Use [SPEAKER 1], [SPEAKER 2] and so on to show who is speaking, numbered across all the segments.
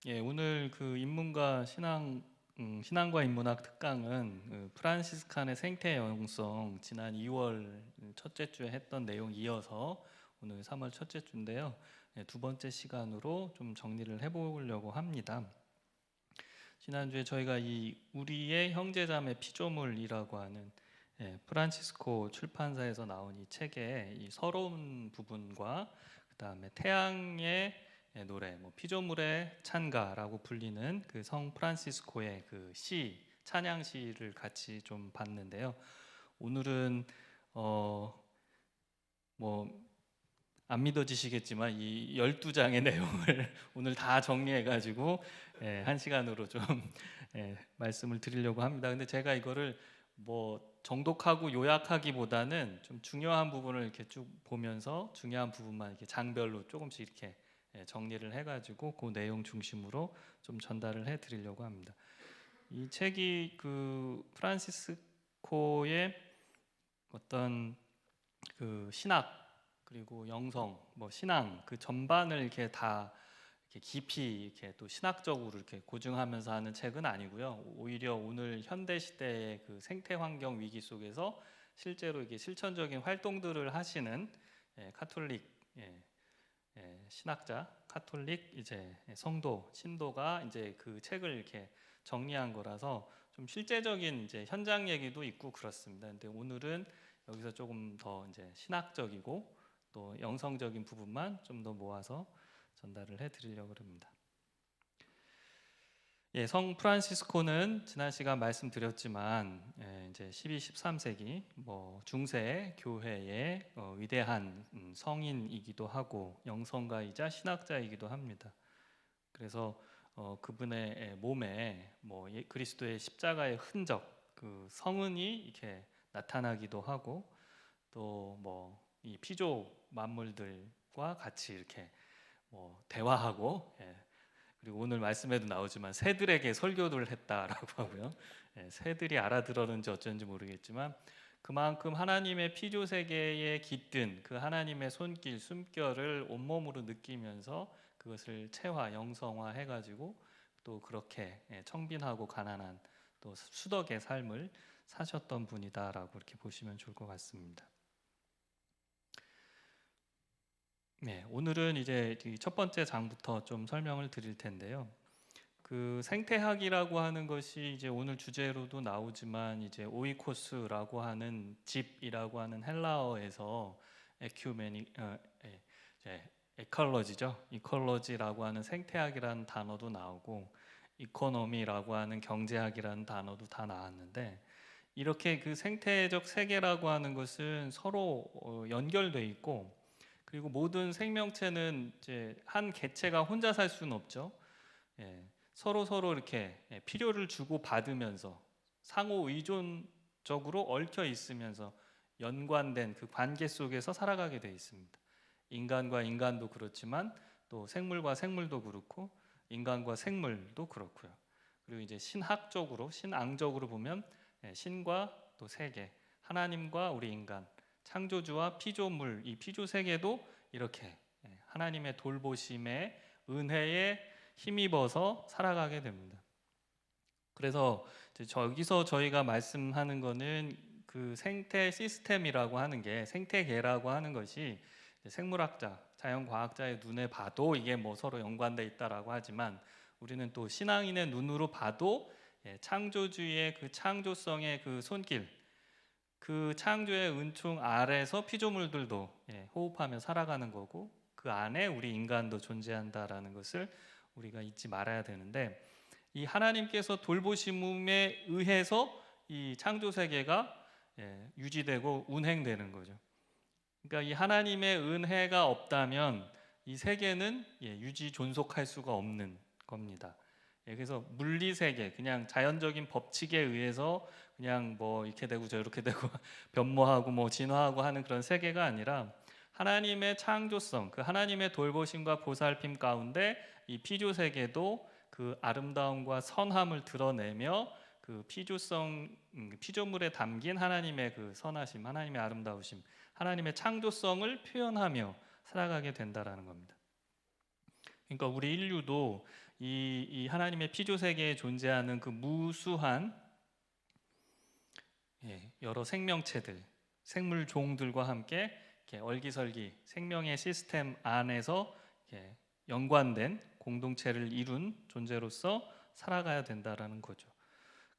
[SPEAKER 1] 오늘 그 인문과 신앙과 인문학 특강은 프란시스칸의 생태 영성 지난 2월 첫째 주에 했던 내용 이어서 오늘 3월 첫째 주인데요. 두 번째 시간으로 좀 정리를 해보려고 합니다. 지난주에 저희가 이 우리의 형제자매 피조물이라고 하는 프란치스코 출판사에서 나온 이 책의 이 서러운 부분과 그 다음에 태양의 노래, 피조물의 찬가라고 불리는 그 성 프란시스코의 그 시, 찬양 시를 같이 좀 봤는데요. 오늘은 뭐 안 믿어지시겠지만 이 12장의 내용을 오늘 다 정리해가지고 한 시간으로 좀 말씀을 드리려고 합니다. 근데 제가 이거를 뭐 정독하고 요약하기보다는 좀 중요한 부분을 이렇게 쭉 보면서 중요한 부분만 이렇게 장별로 조금씩 이렇게 정리를 해가지고 그 내용 중심으로 좀 전달을 해드리려고 합니다. 이 책이 그 프란시스코의 어떤 그 신학 그리고 영성, 신앙 그 전반을 이렇게 다 이렇게 깊이 이렇게 또 신학적으로 이렇게 고증하면서 하는 책은 아니고요. 오히려 오늘 현대 시대의 그 생태 환경 위기 속에서 실제로 이게 실천적인 활동들을 하시는 카톨릭 신학자, 카톨릭 이제 성도, 신도가 이제 그 책을 이렇게 정리한 거라서 좀 실제적인 이제 현장 얘기도 있고 그렇습니다. 근데 오늘은 여기서 조금 더 이제 신학적이고 또 영성적인 부분만 좀 더 모아서 전달을 해드리려고 합니다. 성 프란시스코는 지난 시간 말씀드렸지만 이제 12, 13세기 중세 교회의 위대한 성인이기도 하고 영성가이자 신학자이기도 합니다. 그래서 그분의 몸에 그리스도의 십자가의 흔적, 그 성은이 이렇게 나타나기도 하고 또 이 피조 만물들과 같이 이렇게 대화하고 그리고 오늘 말씀에도 나오지만 새들에게 설교를 했다라고 하고요. 새들이 알아들었는지 어쩐지 모르겠지만 그만큼 하나님의 피조 세계에 깃든 그 하나님의 손길, 숨결을 온몸으로 느끼면서 그것을 체화, 영성화 해가지고 또 그렇게 청빈하고 가난한 또 수덕의 삶을 사셨던 분이다라고 이렇게 보시면 좋을 것 같습니다. 오늘은 이제 첫 번째 장부터 좀 설명을 드릴 텐데요. 그 생태학이라고 하는 것이 이제 오늘 주제로도 나오지만 이제 오이코스라고 하는 집이라고 하는 헬라어에서 에컬러지죠. 이컬러지라고 하는 생태학이라는 단어도 나오고 이코노미라고 하는 경제학이라는 단어도 다 나왔는데 이렇게 그 생태적 세계라고 하는 것은 서로 연결돼 있고 그리고 모든 생명체는 이제 한 개체가 혼자 살 수는 없죠. 서로 이렇게 필요를 주고 받으면서 상호 의존적으로 얽혀 있으면서 연관된 그 관계 속에서 살아가게 돼 있습니다. 인간과 인간도 그렇지만 또 생물과 생물도 그렇고 인간과 생물도 그렇고요. 그리고 이제 신학적으로 신앙적으로 보면 신과 또 세계, 하나님과 우리 인간, 창조주와 피조물, 이 피조 세계도 이렇게 하나님의 돌보심에 은혜에 힘입어서 살아가게 됩니다. 그래서 저기서 저희가 말씀하는 거는 그 생태 시스템이라고 하는 게 생태계라고 하는 것이 생물학자, 자연과학자의 눈에 봐도 이게 서로 연관돼 있다라고 하지만 우리는 또 신앙인의 눈으로 봐도 창조주의 그 창조성의 그 손길, 그 창조의 은총 아래서 피조물들도 호흡하며 살아가는 거고 그 안에 우리 인간도 존재한다라는 것을 우리가 잊지 말아야 되는데 이 하나님께서 돌보심에 의해서 이 창조 세계가 유지되고 운행되는 거죠. 그러니까 이 하나님의 은혜가 없다면 이 세계는 유지 존속할 수가 없는 겁니다. 그래서 물리 세계, 그냥 자연적인 법칙에 의해서 그냥 이렇게 되고 저렇게 되고 변모하고 진화하고 하는 그런 세계가 아니라 하나님의 창조성, 그 하나님의 돌보심과 보살핌 가운데 이 피조 세계도 그 아름다움과 선함을 드러내며 그 피조성, 피조물에 담긴 하나님의 그 선하심, 하나님의 아름다우심, 하나님의 창조성을 표현하며 살아가게 된다라는 겁니다. 그러니까 우리 인류도 이 하나님의 피조 세계에 존재하는 그 무수한 여러 생명체들, 생물 종들과 함께 이렇게 얼기설기 생명의 시스템 안에서 이렇게 연관된 공동체를 이룬 존재로서 살아가야 된다라는 거죠.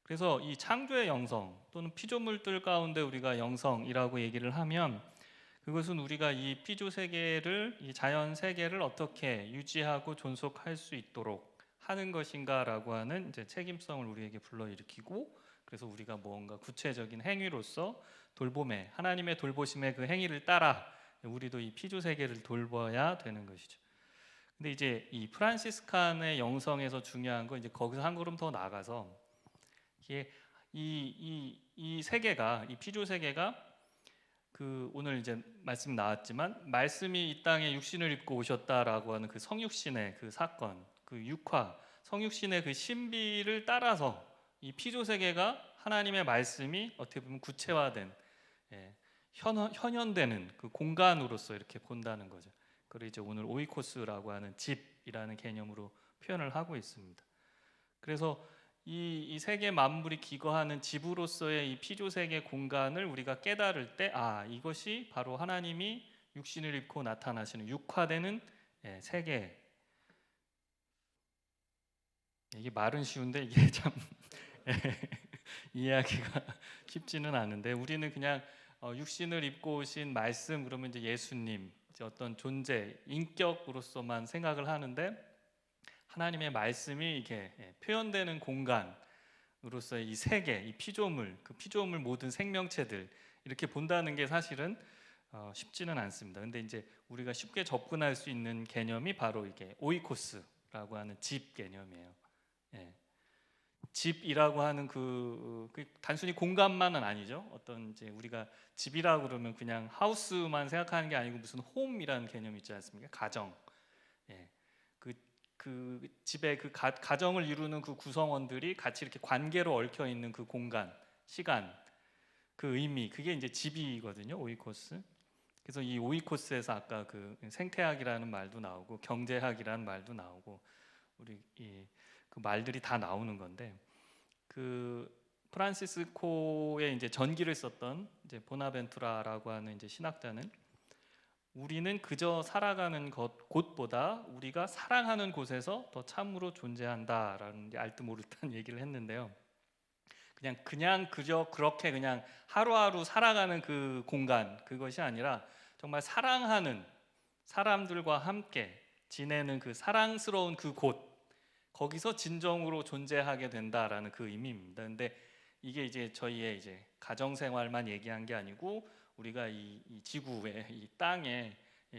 [SPEAKER 1] 그래서 이 창조의 영성 또는 피조물들 가운데 우리가 영성이라고 얘기를 하면 그것은 우리가 이 피조 세계를, 이 자연 세계를 어떻게 유지하고 존속할 수 있도록 하는 것인가라고 하는 이제 책임성을 우리에게 불러일으키고, 그래서 우리가 뭔가 구체적인 행위로서 돌봄에, 하나님의 돌보심의 그 행위를 따라 우리도 이 피조 세계를 돌봐야 되는 것이죠. 근데 이제 이 프란시스칸의 영성에서 중요한 건 이제 거기서 한 걸음 더 나가서 이게 이 세계가, 이 피조 세계가 그 오늘 이제 말씀 나왔지만 말씀이 이 땅에 육신을 입고 오셨다라고 하는 그 성육신의 그 사건, 그 육화, 성육신의 그 신비를 따라서 이 피조 세계가 하나님의 말씀이 어떻게 보면 구체화된, 현현되는 그 공간으로서 이렇게 본다는 거죠. 그리고 이제 오늘 오이코스라고 하는 집이라는 개념으로 표현을 하고 있습니다. 그래서 이 세계 만물이 기거하는 집으로서의 이 피조 세계 공간을 우리가 깨달을 때, 이것이 바로 하나님이 육신을 입고 나타나시는 육화되는 세계. 이게 말은 쉬운데 이게 참 이해하기가 쉽지는 않은데, 우리는 그냥 육신을 입고 오신 말씀, 그러면 이제 예수님, 이제 어떤 존재, 인격으로서만 생각을 하는데, 하나님의 말씀이 이게 표현되는 공간으로서의 이 세계, 이 피조물, 그 피조물 모든 생명체들 이렇게 본다는 게 사실은 쉽지는 않습니다. 근데 이제 우리가 쉽게 접근할 수 있는 개념이 바로 이게 오이코스라고 하는 집 개념이에요. 집이라고 하는 그 단순히 공간만은 아니죠. 어떤 이제 우리가 집이라고 그러면 그냥 하우스만 생각하는 게 아니고 무슨 홈이라는 개념이 있지 않습니까? 가정. 그 집의 그 가정을 이루는 그 구성원들이 같이 이렇게 관계로 얽혀 있는 그 공간, 시간, 그 의미, 그게 이제 집이거든요. 오이코스. 그래서 이 오이코스에서 아까 그 생태학이라는 말도 나오고 경제학이라는 말도 나오고 우리 그 말들이 다 나오는 건데, 그 프란시스코의 이제 전기를 썼던 이제 보나벤투라라고 하는 이제 신학자는 우리는 그저 살아가는 곳보다 우리가 사랑하는 곳에서 더 참으로 존재한다라는 알듯 모르듯한 얘기를 했는데요. 그냥 그저 그렇게 그냥 하루하루 살아가는 그 공간, 그것이 아니라 정말 사랑하는 사람들과 함께 지내는 그 사랑스러운 그 곳, 거기서 진정으로 존재하게 된다라는 그 의미입니다. 근데 이게 이제 저희의 이제 가정 생활만 얘기한 게 아니고 우리가 이 지구에, 이 땅에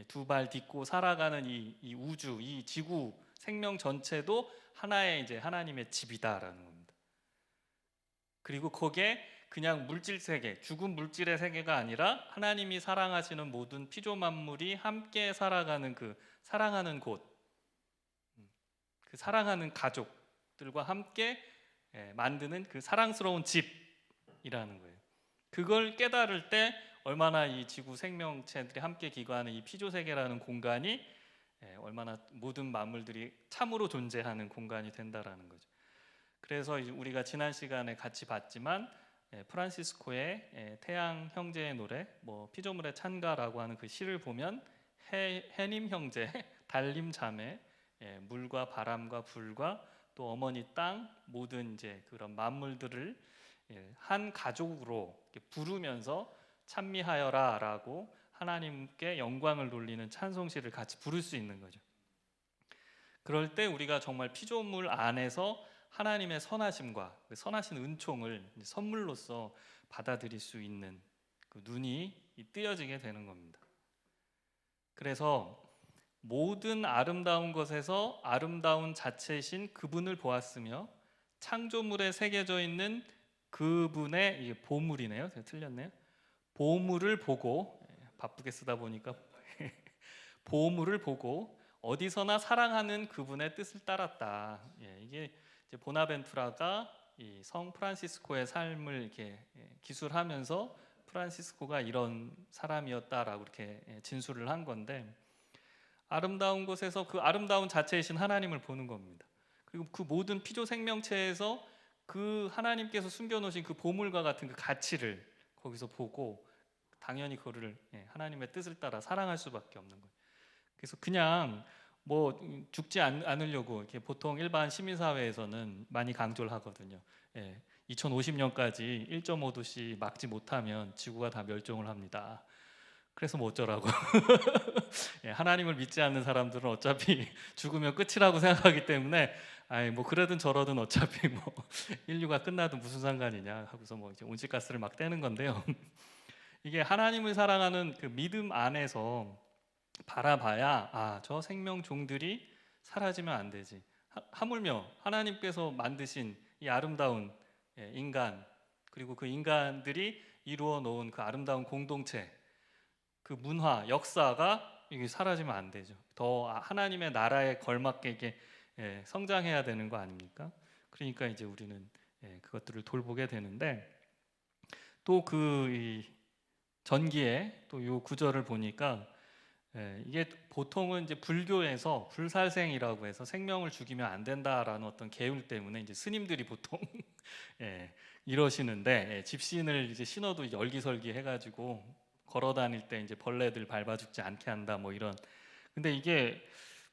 [SPEAKER 1] 두 발 딛고 살아가는 이 우주, 이 지구 생명 전체도 하나의 이제 하나님의 집이다라는 겁니다. 그리고 거기에 그냥 물질 세계, 죽은 물질의 세계가 아니라 하나님이 사랑하시는 모든 피조 만물이 함께 살아가는 그 사랑하는 곳, 그 사랑하는 가족들과 함께 만드는 그 사랑스러운 집이라는 거예요. 그걸 깨달을 때 얼마나 이 지구 생명체들이 함께 기거하는 이 피조 세계라는 공간이 얼마나 모든 만물들이 참으로 존재하는 공간이 된다라는 거죠. 그래서 우리가 지난 시간에 같이 봤지만 프란시스코의 태양 형제의 노래, 뭐 피조물의 찬가라고 하는 그 시를 보면 해님 형제, 달님 자매, 물과 바람과 불과 또 어머니 땅 모든 이제 그런 만물들을 한 가족으로 부르면서 찬미하여라라고 하나님께 영광을 돌리는 찬송시를 같이 부를 수 있는 거죠. 그럴 때 우리가 정말 피조물 안에서 하나님의 선하심과 그 선하신 은총을 선물로서 받아들일 수 있는 그 눈이 뜨여지게 되는 겁니다. 그래서 모든 아름다운 것에서 아름다운 자체이신 그분을 보았으며 창조물에 새겨져 있는 그분의, 이게 보물이네요. 제가 틀렸네요. 보물을 보고, 바쁘게 쓰다 보니까 보물을 보고 어디서나 사랑하는 그분의 뜻을 따랐다. 이게 이제 보나벤투라가 이 성 프란시스코의 삶을 이렇게 기술하면서 프란시스코가 이런 사람이었다라고 이렇게 진술을 한 건데, 아름다운 곳에서 그 아름다운 자체이신 하나님을 보는 겁니다. 그리고 그 모든 피조 생명체에서 그 하나님께서 숨겨놓으신 그 보물과 같은 그 가치를 거기서 보고 당연히 그거를 하나님의 뜻을 따라 사랑할 수밖에 없는 거예요. 그래서 그냥 뭐 죽지 않으려고 이렇게 보통 일반 시민사회에서는 많이 강조를 하거든요. 2050년까지 1.5도씨 막지 못하면 지구가 다 멸종을 합니다. 그래서 뭐 어쩌라고. 하나님을 믿지 않는 사람들은 어차피 죽으면 끝이라고 생각하기 때문에 아이 뭐 그러든 저러든 어차피 뭐 인류가 끝나도 무슨 상관이냐 하고서 뭐 이제 온실가스를 막 떼는 건데요. 이게 하나님을 사랑하는 그 믿음 안에서 바라봐야 저 생명 종들이 사라지면 안 되지. 하물며 하나님께서 만드신 이 아름다운 인간, 그리고 그 인간들이 이루어 놓은 그 아름다운 공동체, 그 문화, 역사가 이게 사라지면 안 되죠. 더 하나님의 나라에 걸맞게 이게 성장해야 되는 거 아닙니까? 그러니까 이제 우리는 그것들을 돌보게 되는데, 또 그 전기에 또 요 구절을 보니까 이게 보통은 이제 불교에서 불살생이라고 해서 생명을 죽이면 안 된다라는 어떤 계율 때문에 이제 스님들이 보통 이러시는데, 집신을 이제 신어도 열기설기 해가지고 걸어 다닐 때 이제 벌레들 밟아 죽지 않게 한다 뭐 이런. 근데 이게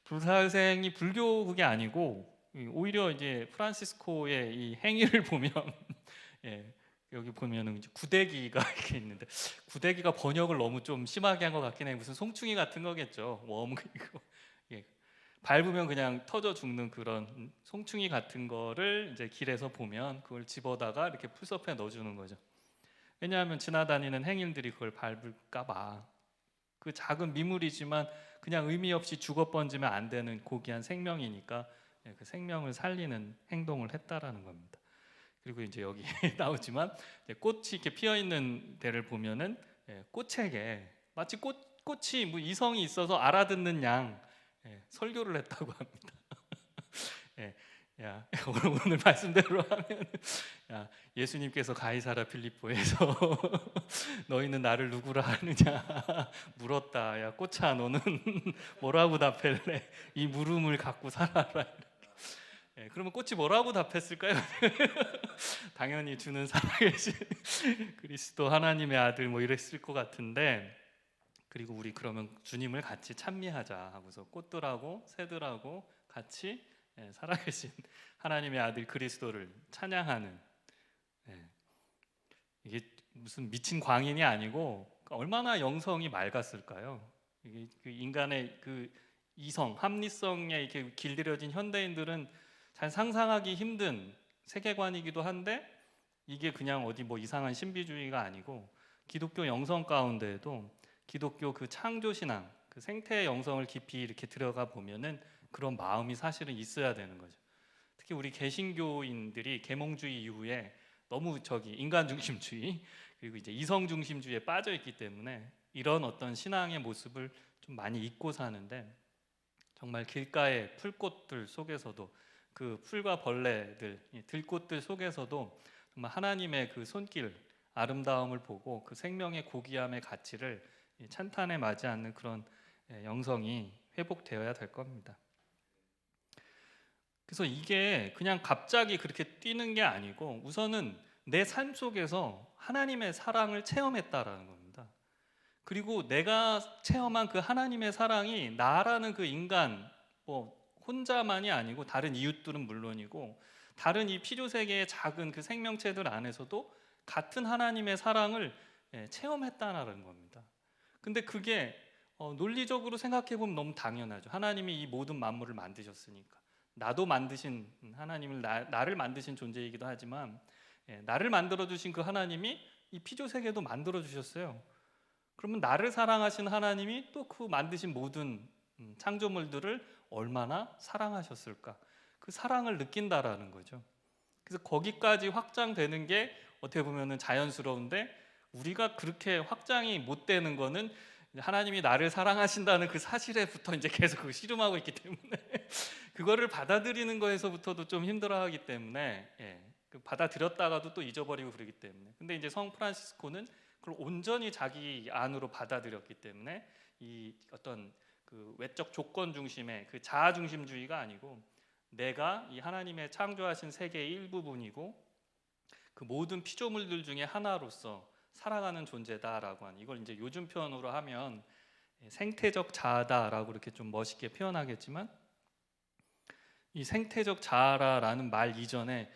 [SPEAKER 1] 불살생이 불교 그게 아니고 오히려 이제 프란시스코의 이 행위를 보면 여기 보면은 이제 구데기가 이렇게 있는데, 구데기가 번역을 너무 좀 심하게 한 것 같긴 해. 무슨 송충이 같은 거겠죠. 웜 이거 밟으면 그냥 터져 죽는 그런 송충이 같은 거를 이제 길에서 보면 그걸 집어다가 이렇게 풀숲에 넣어주는 거죠. 왜냐하면 지나다니는 행인들이 그걸 밟을까봐. 그 작은 미물이지만 그냥 의미 없이 죽어 번지면 안 되는 고귀한 생명이니까 그 생명을 살리는 행동을 했다라는 겁니다. 그리고 이제 여기 나오지만 꽃이 이렇게 피어 있는 데를 보면은 꽃에게 마치 꽃이 뭐 이성이 있어서 알아듣는 양 설교를 했다고 합니다. 야, 오늘 말씀대로 하면 예수님께서 가이사라 필리포에서 너희는 나를 누구라 하느냐 물었다. 야 꽃아 너는 뭐라고 답할래? 이 물음을 갖고 살아라. 그러면 꽃이 뭐라고 답했을까요? 당연히 주는 살아계신 그리스도 하나님의 아들 뭐 이랬을 것 같은데, 그리고 우리 그러면 주님을 같이 찬미하자 하고서 꽃들하고 새들하고 같이 살아계신 하나님의 아들 그리스도를 찬양하는, 이게 무슨 미친 광인이 아니고 얼마나 영성이 맑았을까요? 이게 그 인간의 그 이성, 합리성에 이렇게 길들여진 현대인들은 잘 상상하기 힘든 세계관이기도 한데, 이게 그냥 어디 뭐 이상한 신비주의가 아니고 기독교 영성 가운데에도 기독교 그 창조 신앙, 그 생태의 영성을 깊이 이렇게 들어가 보면은 그런 마음이 사실은 있어야 되는 거죠. 특히 우리 개신교인들이 계몽주의 이후에 너무 인간 중심주의 그리고 이제 이성 중심주의에 빠져 있기 때문에 이런 어떤 신앙의 모습을 좀 많이 잊고 사는데, 정말 길가의 풀꽃들 속에서도 그 풀과 벌레들, 들꽃들 속에서도 정말 하나님의 그 손길, 아름다움을 보고 그 생명의 고귀함의 가치를 찬탄에 맞지 않는 그런 영성이 회복되어야 될 겁니다. 그래서 이게 그냥 갑자기 그렇게 뛰는 게 아니고 우선은 내 삶 속에서 하나님의 사랑을 체험했다라는 겁니다. 그리고 내가 체험한 그 하나님의 사랑이 나라는 그 인간 뭐 혼자만이 아니고 다른 이웃들은 물론이고 다른 이 피조 세계의 작은 그 생명체들 안에서도 같은 하나님의 사랑을 체험했다는 겁니다. 근데 그게 논리적으로 생각해 보면 너무 당연하죠. 하나님이 이 모든 만물을 만드셨으니까. 나도 만드신 하나님을 나를 만드신 존재이기도 하지만 나를 만들어 주신 그 하나님이 이 피조 세계도 만들어 주셨어요. 그러면 나를 사랑하신 하나님이 또 그 만드신 모든 창조물들을 얼마나 사랑하셨을까? 그 사랑을 느낀다라는 거죠. 그래서 거기까지 확장되는 게 어떻게 보면은 자연스러운데, 우리가 그렇게 확장이 못 되는 거는 하나님이 나를 사랑하신다는 그 사실에부터 이제 계속 그 씨름하고 있기 때문에 그거를 받아들이는 거에서부터도 좀 힘들어하기 때문에 그 받아들였다가도 또 잊어버리고 그러기 때문에. 근데 이제 성 프란시스코는 그걸 온전히 자기 안으로 받아들였기 때문에 이 어떤 그 외적 조건 중심의 그 자아 중심주의가 아니고 내가 이 하나님의 창조하신 세계의 일부분이고 그 모든 피조물들 중에 하나로서 살아가는 존재다라고 하는, 이걸 이제 요즘 표현으로 하면 생태적 자아다라고 이렇게 좀 멋있게 표현하겠지만, 이 생태적 자아라는 말 이전에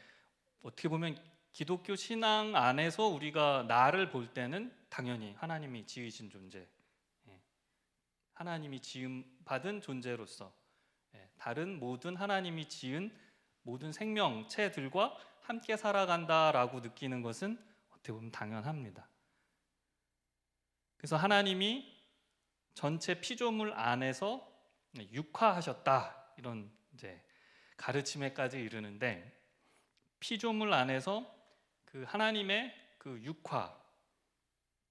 [SPEAKER 1] 어떻게 보면 기독교 신앙 안에서 우리가 나를 볼 때는 당연히 하나님이 지으신 존재, 하나님이 지음 받은 존재로서 다른 모든 하나님이 지은 모든 생명체들과 함께 살아간다라고 느끼는 것은 어떻게 보면 당연합니다. 그래서 하나님이 전체 피조물 안에서 육화하셨다, 이런 이제 가르침에까지 이르는데, 피조물 안에서 그 하나님의 그 육화,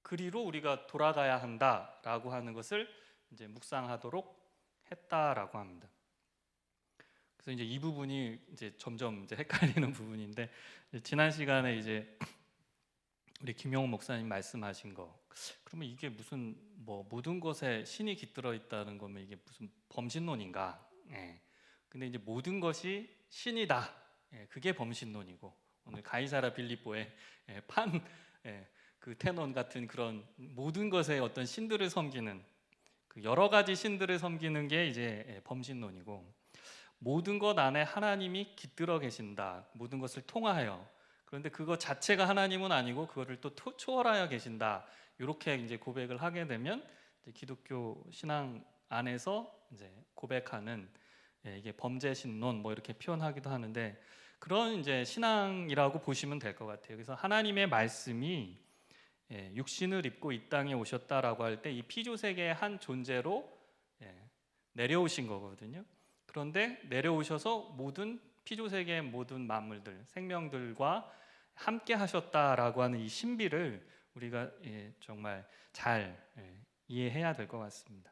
[SPEAKER 1] 그리로 우리가 돌아가야 한다라고 하는 것을 이제 묵상하도록 했다라고 합니다. 그래서 이제 이 부분이 이제 점점 이제 헷갈리는 부분인데, 지난 시간에 이제 우리 김용호 목사님 말씀하신 거, 그러면 이게 무슨 뭐 모든 것에 신이 깃들어 있다는 거면 이게 무슨 범신론인가? 근데 이제 모든 것이 신이다, 그게 범신론이고, 오늘 가이사라 빌립보의 그 테논 같은 그런 모든 것에 어떤 신들을 섬기는 그 여러 가지 신들을 섬기는 게 이제 범신론이고, 모든 것 안에 하나님이 깃들어 계신다, 모든 것을 통하여. 그런데 그것 자체가 하나님은 아니고 그거를 또 초월하여 계신다, 이렇게 이제 고백을 하게 되면 이제 기독교 신앙 안에서 이제 고백하는, 이게 범죄신론 뭐 이렇게 표현하기도 하는데, 그런 이제 신앙이라고 보시면 될 것 같아요. 그래서 하나님의 말씀이 육신을 입고 이 땅에 오셨다라고 할 때 이 피조 세계의 한 존재로 내려오신 거거든요. 그런데 내려오셔서 모든 피조 세계의 모든 만물들, 생명들과 함께 하셨다라고 하는 이 신비를 우리가 정말 잘 이해해야 될 것 같습니다.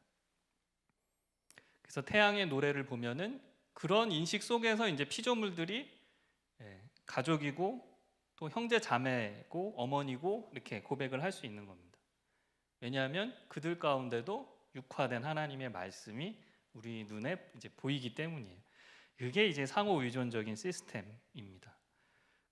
[SPEAKER 1] 그래서 태양의 노래를 보면은 그런 인식 속에서 이제 피조물들이 가족이고 또 형제 자매고 어머니고 이렇게 고백을 할 수 있는 겁니다. 왜냐하면 그들 가운데도 육화된 하나님의 말씀이 우리 눈에 이제 보이기 때문이에요. 그게 이제 상호 의존적인 시스템입니다.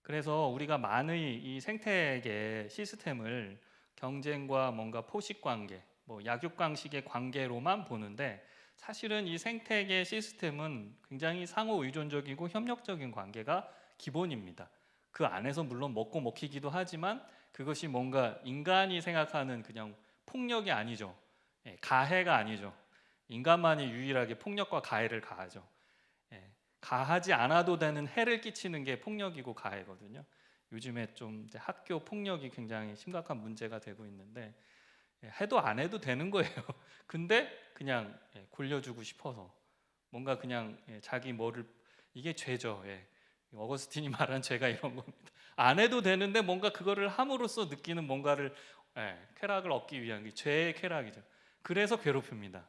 [SPEAKER 1] 그래서 우리가 많이 이 생태계 시스템을 경쟁과 뭔가 포식 관계, 뭐 약육강식의 관계로만 보는데, 사실은 이 생태계 시스템은 굉장히 상호 의존적이고 협력적인 관계가 기본입니다. 그 안에서 물론 먹고 먹히기도 하지만 그것이 뭔가 인간이 생각하는 그냥 폭력이 아니죠. 가해가 아니죠. 인간만이 유일하게 폭력과 가해를 가하죠. 가하지 않아도 되는 해를 끼치는 게 폭력이고 가해거든요. 요즘에 좀 이제 학교 폭력이 굉장히 심각한 문제가 되고 있는데, 해도 안 해도 되는 거예요. 근데 그냥 골려주고 싶어서 뭔가 그냥 자기 뭐를, 이게 죄죠. 어거스틴이 말한 죄가 이런 겁니다. 안 해도 되는데 뭔가 그거를 함으로써 느끼는 뭔가를, 쾌락을 얻기 위한 게 죄의 쾌락이죠. 그래서 괴롭힙니다.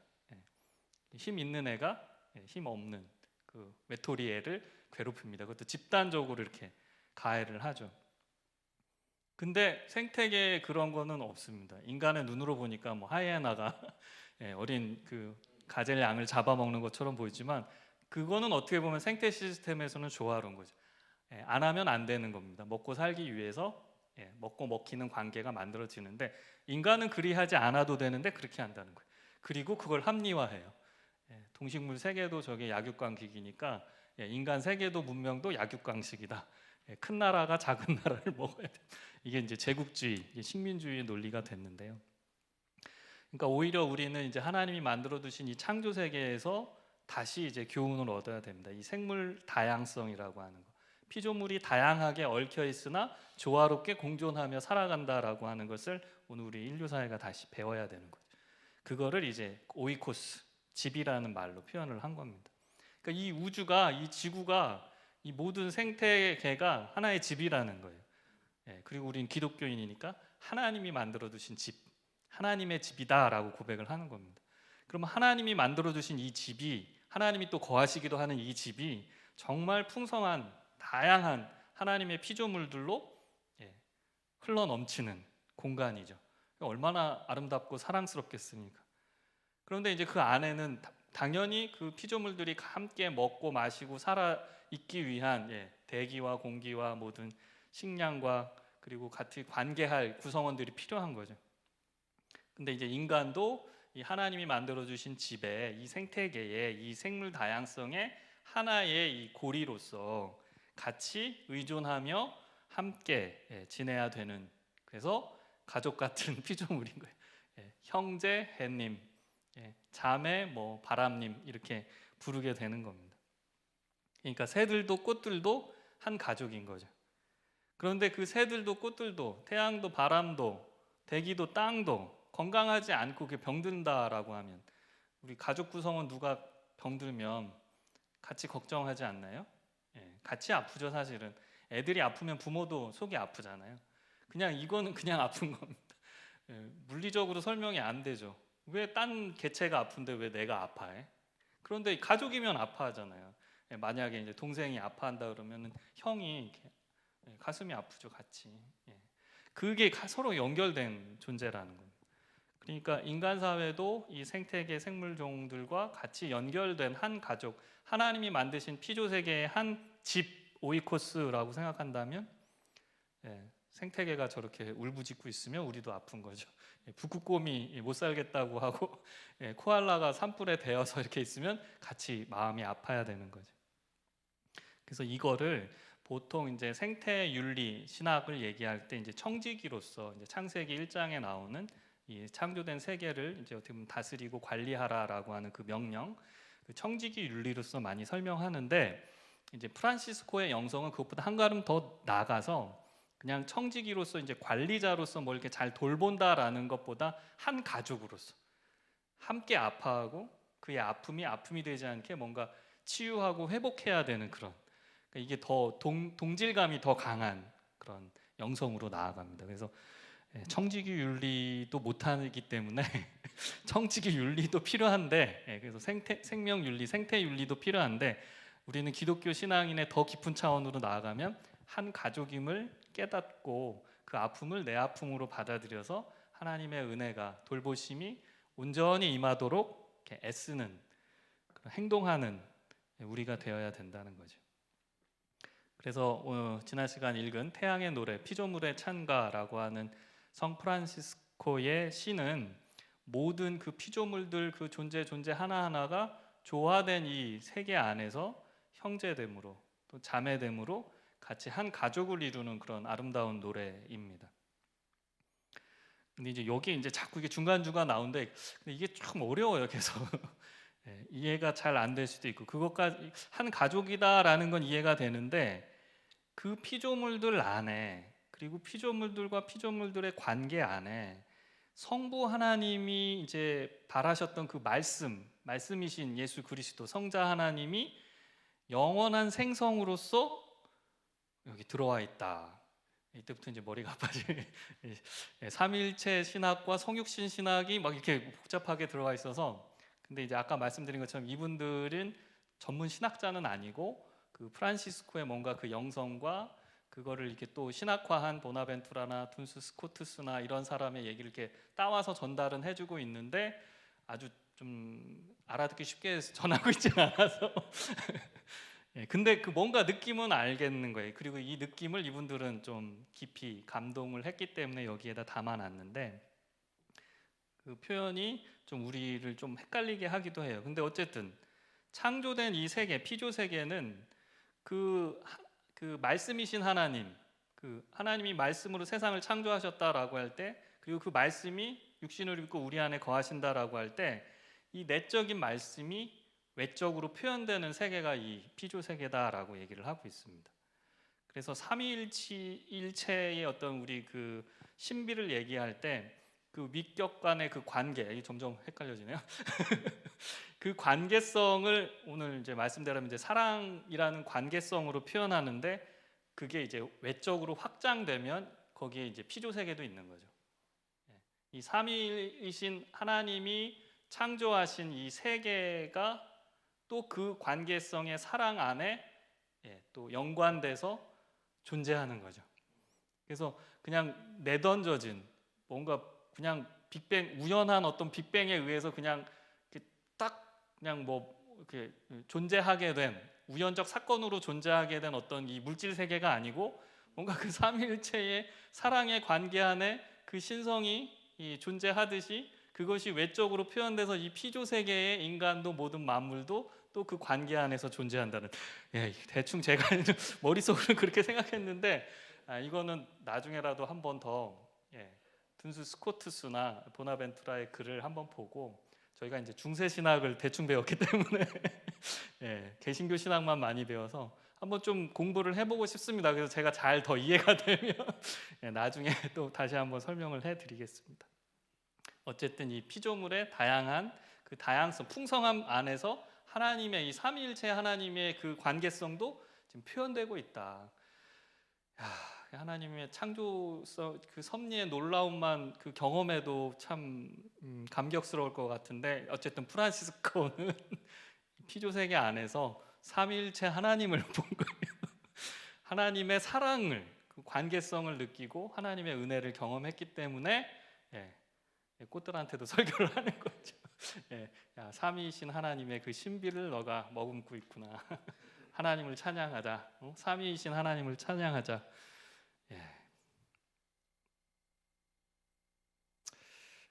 [SPEAKER 1] 힘 있는 애가 힘 없는 그 외톨이 애를 괴롭힙니다. 그것도 집단적으로 이렇게 가해를 하죠. 근데 생태계에 그런 거는 없습니다. 인간의 눈으로 보니까 뭐 하이에나가 어린 그 가젤 양을 잡아먹는 것처럼 보이지만, 그거는 어떻게 보면 생태 시스템에서는 조화로운 거죠. 안 하면 안 되는 겁니다. 먹고 살기 위해서 먹고 먹히는 관계가 만들어지는데, 인간은 그리하지 않아도 되는데 그렇게 한다는 거예요. 그리고 그걸 합리화해요. 동식물 세계도 저게 약육강식이니까 인간 세계도 문명도 약육강식이다. 큰 나라가 작은 나라를 먹어야 돼. 이게 이제 제국주의, 식민주의 논리가 됐는데요. 그러니까 오히려 우리는 이제 하나님이 만들어 두신 이 창조 세계에서 다시 이제 교훈을 얻어야 됩니다. 이 생물 다양성이라고 하는 거. 피조물이 다양하게 얽혀 있으나 조화롭게 공존하며 살아간다라고 하는 것을 오늘 우리 인류 사회가 다시 배워야 되는 거죠. 그거를 이제 오이코스, 집이라는 말로 표현을 한 겁니다. 그러니까 이 우주가, 이 지구가, 이 모든 생태계가 하나의 집이라는 거예요. 그리고 우리는 기독교인이니까 하나님이 만들어 두신 집, 하나님의 집이다라고 고백을 하는 겁니다. 그러면 하나님이 만들어 두신 이 집이, 하나님이 또 거하시기도 하는 이 집이 정말 풍성한 다양한 하나님의 피조물들로 흘러 넘치는 공간이죠. 얼마나 아름답고 사랑스럽겠습니까? 그런데 이제 그 안에는 당연히 그 피조물들이 함께 먹고 마시고 살아 있기 위한 대기와 공기와 모든 식량과 그리고 같이 관계할 구성원들이 필요한 거죠. 근데 이제 인간도 이 하나님이 만들어 주신 집에 이 생태계에 이 생물 다양성의 하나의 이 고리로서 같이 의존하며 함께 지내야 되는, 그래서 가족 같은 피조물인 거예요. 형제, 해님, 자매, 뭐 바람님 이렇게 부르게 되는 겁니다. 그러니까 새들도 꽃들도 한 가족인 거죠. 그런데 그 새들도 꽃들도 태양도 바람도 대기도 땅도 건강하지 않고 병든다라고 하면, 우리 가족 구성원 누가 병들면 같이 걱정하지 않나요? 같이 아프죠. 사실은 애들이 아프면 부모도 속이 아프잖아요. 그냥 이거는 그냥 아픈 겁니다. 물리적으로 설명이 안 되죠. 왜 딴 개체가 아픈데 왜 내가 아파해? 그런데 가족이면 아파하잖아요. 만약에 이제 동생이 아파한다 그러면 형이 이렇게 가슴이 아프죠, 같이. 그게 서로 연결된 존재라는 겁니다. 그러니까 인간 사회도 이 생태계 생물종들과 같이 연결된 한 가족, 하나님이 만드신 피조 세계의 한 집, 오이코스라고 생각한다면, 생태계가 저렇게 울부짖고 있으면 우리도 아픈 거죠. 북극곰이 못 살겠다고 하고 코알라가 산불에 데어서 이렇게 있으면 같이 마음이 아파야 되는 거죠. 그래서 이거를 보통 이제 생태윤리 신학을 얘기할 때 이제 청지기로서 이제 창세기 1장에 나오는 이 창조된 세계를 이제 어떻게 보면 다스리고 관리하라라고 하는 그 명령, 그 청지기 윤리로서 많이 설명하는데, 이제 프란시스코의 영성은 그것보다 한 걸음 더 나아가서 그냥 청지기로서 이제 관리자로서 뭘 이렇게 잘 돌본다라는 것보다 한 가족으로서 함께 아파하고 그의 아픔이 되지 않게 뭔가 치유하고 회복해야 되는 그런, 그러니까 이게 더 동질감이 더 강한 그런 영성으로 나아갑니다. 그래서 청지기 윤리도 못하기 때문에 청지기 윤리도 필요한데, 그래서 생명 윤리, 생태 윤리도 필요한데, 우리는 기독교 신앙인의 더 깊은 차원으로 나아가면 한 가족임을 깨닫고 그 아픔을 내 아픔으로 받아들여서 하나님의 은혜가 돌보심이 온전히 임하도록 이렇게 애쓰는, 행동하는 우리가 되어야 된다는 거죠. 그래서 지난 시간 읽은 태양의 노래, 피조물의 찬가라고 하는 성 프란시스코의 시는 모든 그 피조물들 그 존재 하나하나가 조화된 이 세계 안에서 형제됨으로 또 자매됨으로 같이 한 가족을 이루는 그런 아름다운 노래입니다. 근데 이제 여기 이제 자꾸 이게 중간중간 나오는데 이게 좀 어려워요. 계속 이해가 잘 안 될 수도 있고, 그것까지 한 가족이다라는 건 이해가 되는데 그 피조물들 안에, 그리고 피조물들과 피조물들의 관계 안에 성부 하나님이 이제 바라셨던 그 말씀이신 예수 그리스도 성자 하나님이 영원한 생성으로서 여기 들어와 있다. 이때부터 이제 머리가 아파지네. 삼일체 신학과 성육신 신학이 막 이렇게 복잡하게 들어와 있어서, 근데 이제 아까 말씀드린 것처럼 이분들은 전문 신학자는 아니고 그 프란시스코의 뭔가 그 영성과 그거를 이렇게 또 신학화한 보나벤투라나 둔스 스코트스나 이런 사람의 얘기를 이렇게 따와서 전달은 해주고 있는데 아주 좀 알아듣기 쉽게 전하고 있지 않아서 근데 그 뭔가 느낌은 알겠는 거예요. 그리고 이 느낌을 이분들은 좀 깊이 감동을 했기 때문에 여기에다 담아놨는데, 그 표현이 좀 우리를 좀 헷갈리게 하기도 해요. 근데 어쨌든 창조된 이 세계, 피조 세계는 그 말씀이신 하나님, 그 하나님이 말씀으로 세상을 창조하셨다라고 할 때, 그리고 그 말씀이 육신을 입고 우리 안에 거하신다라고 할 때, 이 내적인 말씀이 외적으로 표현되는 세계가 이 피조 세계다라고 얘기를 하고 있습니다. 그래서 삼위일체의 어떤 우리 그 신비를 얘기할 때 그 위격 간의 그 관계, 이게 점점 헷갈려지네요. 그 관계성을 오늘 이제 말씀대로 이제 사랑이라는 관계성으로 표현하는데, 그게 이제 외적으로 확장되면 거기에 이제 피조 세계도 있는 거죠. 이 삼위이신 하나님이 창조하신 이 세계가 또 그 관계성의 사랑 안에 또 연관돼서 존재하는 거죠. 그래서 그냥 내던져진 뭔가 그냥 빅뱅, 우연한 어떤 빅뱅에 의해서 그냥 그냥 뭐 이렇게 존재하게 된 우연적 사건으로 존재하게 된 어떤 이 물질 세계가 아니고 뭔가 그 삼위일체의 사랑의 관계 안에 그 신성이 존재하듯이 그것이 외적으로 표현돼서 이 피조 세계의 인간도 모든 만물도 또 그 관계 안에서 존재한다는, 대충 제가 머릿속으로 그렇게 생각했는데 이거는 나중에라도 한 번 더 둔수 스코투스나 보나벤투라의 글을 한번 보고, 저희가 이제 중세 신학을 대충 배웠기 때문에 개신교 신학만 많이 배워서 한번 좀 공부를 해보고 싶습니다. 그래서 제가 잘 더 이해가 되면 나중에 또 다시 한번 설명을 해드리겠습니다. 어쨌든 이 피조물의 다양한 그 다양성, 풍성함 안에서 하나님의 이 삼위일체 하나님의 그 관계성도 지금 표현되고 있다. 하나님의 창조성, 그 섭리의 놀라움만 그 경험에도 참 감격스러울 것 같은데, 어쨌든 프란시스코는 피조 세계 안에서 삼위일체 하나님을 본 거예요. 하나님의 사랑을, 그 관계성을 느끼고 하나님의 은혜를 경험했기 때문에 꽃들한테도 설교를 하는 거죠. 야, 삼위이신 하나님의 그 신비를 너가 머금고 있구나. 하나님을 찬양하자. 삼위이신 하나님을 찬양하자.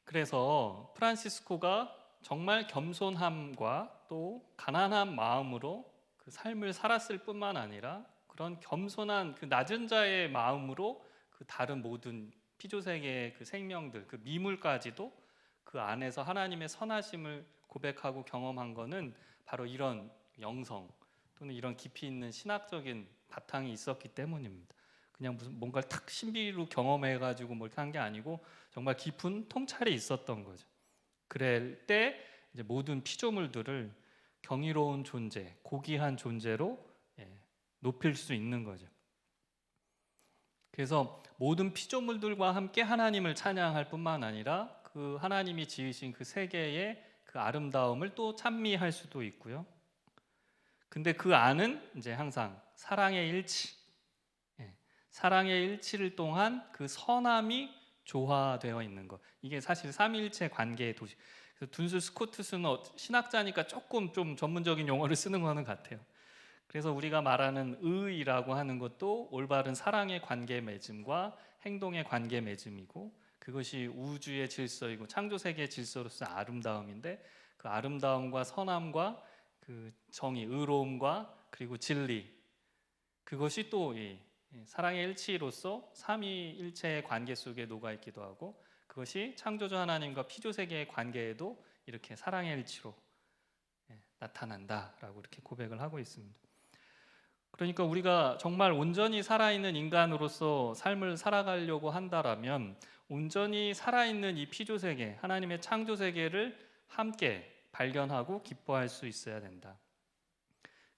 [SPEAKER 1] 그래서 프란시스코가 정말 겸손함과 또 가난한 마음으로 그 삶을 살았을 뿐만 아니라 그런 겸손한 그 낮은 자의 마음으로 그 다른 모든 피조 세계의 그 생명들, 그 미물까지도 그 안에서 하나님의 선하심을 고백하고 경험한 것은 바로 이런 영성 또는 이런 깊이 있는 신학적인 바탕이 있었기 때문입니다. 그냥 무슨 뭔가를 탁 신비로 경험해가지고 뭐 이렇게 한 게 아니고 정말 깊은 통찰이 있었던 거죠. 그럴 때 이제 모든 피조물들을 경이로운 존재, 고귀한 존재로 높일 수 있는 거죠. 그래서 모든 피조물들과 함께 하나님을 찬양할 뿐만 아니라 그 하나님이 지으신 그 세계의 그 아름다움을 또 찬미할 수도 있고요. 근데 그 안은 이제 항상 사랑의 일치, 사랑의 일치를 통한 그 선함이 조화되어 있는 것. 이게 사실 삼위일체 관계의 도시. 그래서 둔수 스코투스는 신학자니까 조금 좀 전문적인 용어를 쓰는 거는 같아요. 그래서 우리가 말하는 의라고 하는 것도 올바른 사랑의 관계 맺음과 행동의 관계 맺음이고, 그것이 우주의 질서이고 창조 세계의 질서로서 아름다움인데, 그 아름다움과 선함과 그 정의, 의로움과 그리고 진리, 그것이 또 사랑의 일치로서 삼위일체의 관계 속에 녹아 있기도 하고, 그것이 창조주 하나님과 피조 세계의 관계에도 이렇게 사랑의 일치로 나타난다라고 이렇게 고백을 하고 있습니다. 그러니까 우리가 정말 온전히 살아있는 인간으로서 삶을 살아가려고 한다라면 온전히 살아있는 이 피조 세계, 하나님의 창조 세계를 함께 발견하고 기뻐할 수 있어야 된다.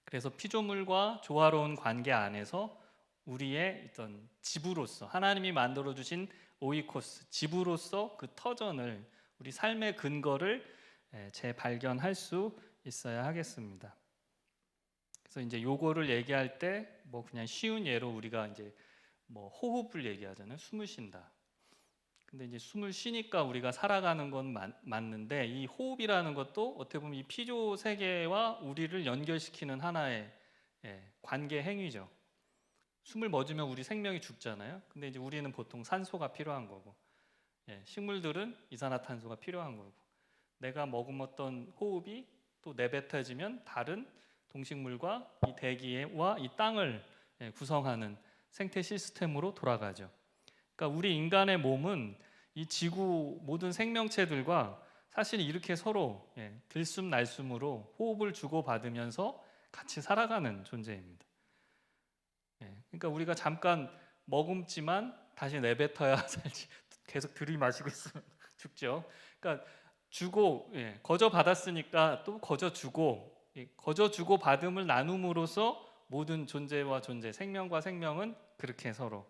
[SPEAKER 1] 그래서 피조물과 조화로운 관계 안에서 우리의 어떤 집으로서, 하나님이 만들어 주신 오이코스, 집으로서 그 터전을, 우리 삶의 근거를 재발견할 수 있어야 하겠습니다. 그래서 이제 요거를 얘기할 때 뭐 그냥 쉬운 예로 우리가 이제 뭐 호흡을 얘기하잖아요. 숨을 쉰다. 근데 이제 숨을 쉬니까 우리가 살아가는 건 맞는데, 이 호흡이라는 것도 어떻게 보면 이 피조 세계와 우리를 연결시키는 하나의 관계 행위죠. 숨을 멎으면 우리 생명이 죽잖아요. 근데 이제 우리는 보통 산소가 필요한 거고, 식물들은 이산화탄소가 필요한 거고, 내가 머금었던 호흡이 또 내뱉어지면 다른 동식물과 이 대기와 이 땅을 구성하는 생태 시스템으로 돌아가죠. 그러니까 우리 인간의 몸은 이 지구 모든 생명체들과 사실 이렇게 서로 들숨날숨으로 호흡을 주고받으면서 같이 살아가는 존재입니다. 그러니까 우리가 잠깐 머금지만 다시 내뱉어야 살지, 계속 들이마시고 있으면 죽죠. 그러니까 주고 거저 받았으니까 또 거저 주고, 거저 주고 받음을 나눔으로써 모든 존재와 존재, 생명과 생명은 그렇게 서로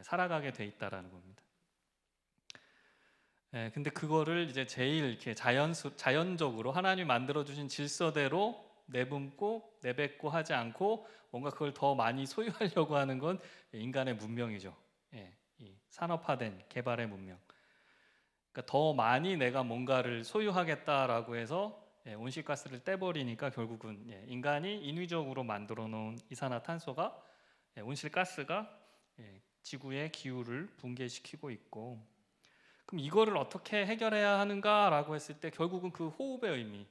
[SPEAKER 1] 살아가게 돼 있다라는 겁니다. 근데 그거를 이제 제일 이렇게 자연적으로 하나님이 만들어 주신 질서대로 내뿜고 내뱉고 하지 않고 뭔가 그걸 더 많이 소유하려고 하는 건 인간의 문명이죠. 이 산업화된 개발의 문명. 그러니까 더 많이 내가 뭔가를 소유하겠다라고 해서 온실가스를 떼버리니까 결국은 인간이 인위적으로 만들어 놓은 이산화탄소가 온실가스가 지구의 기후를 붕괴시키고 있고, 그럼 이거를 어떻게 해결해야 하는가라고 했을 때 결국은 그 호흡의 의미,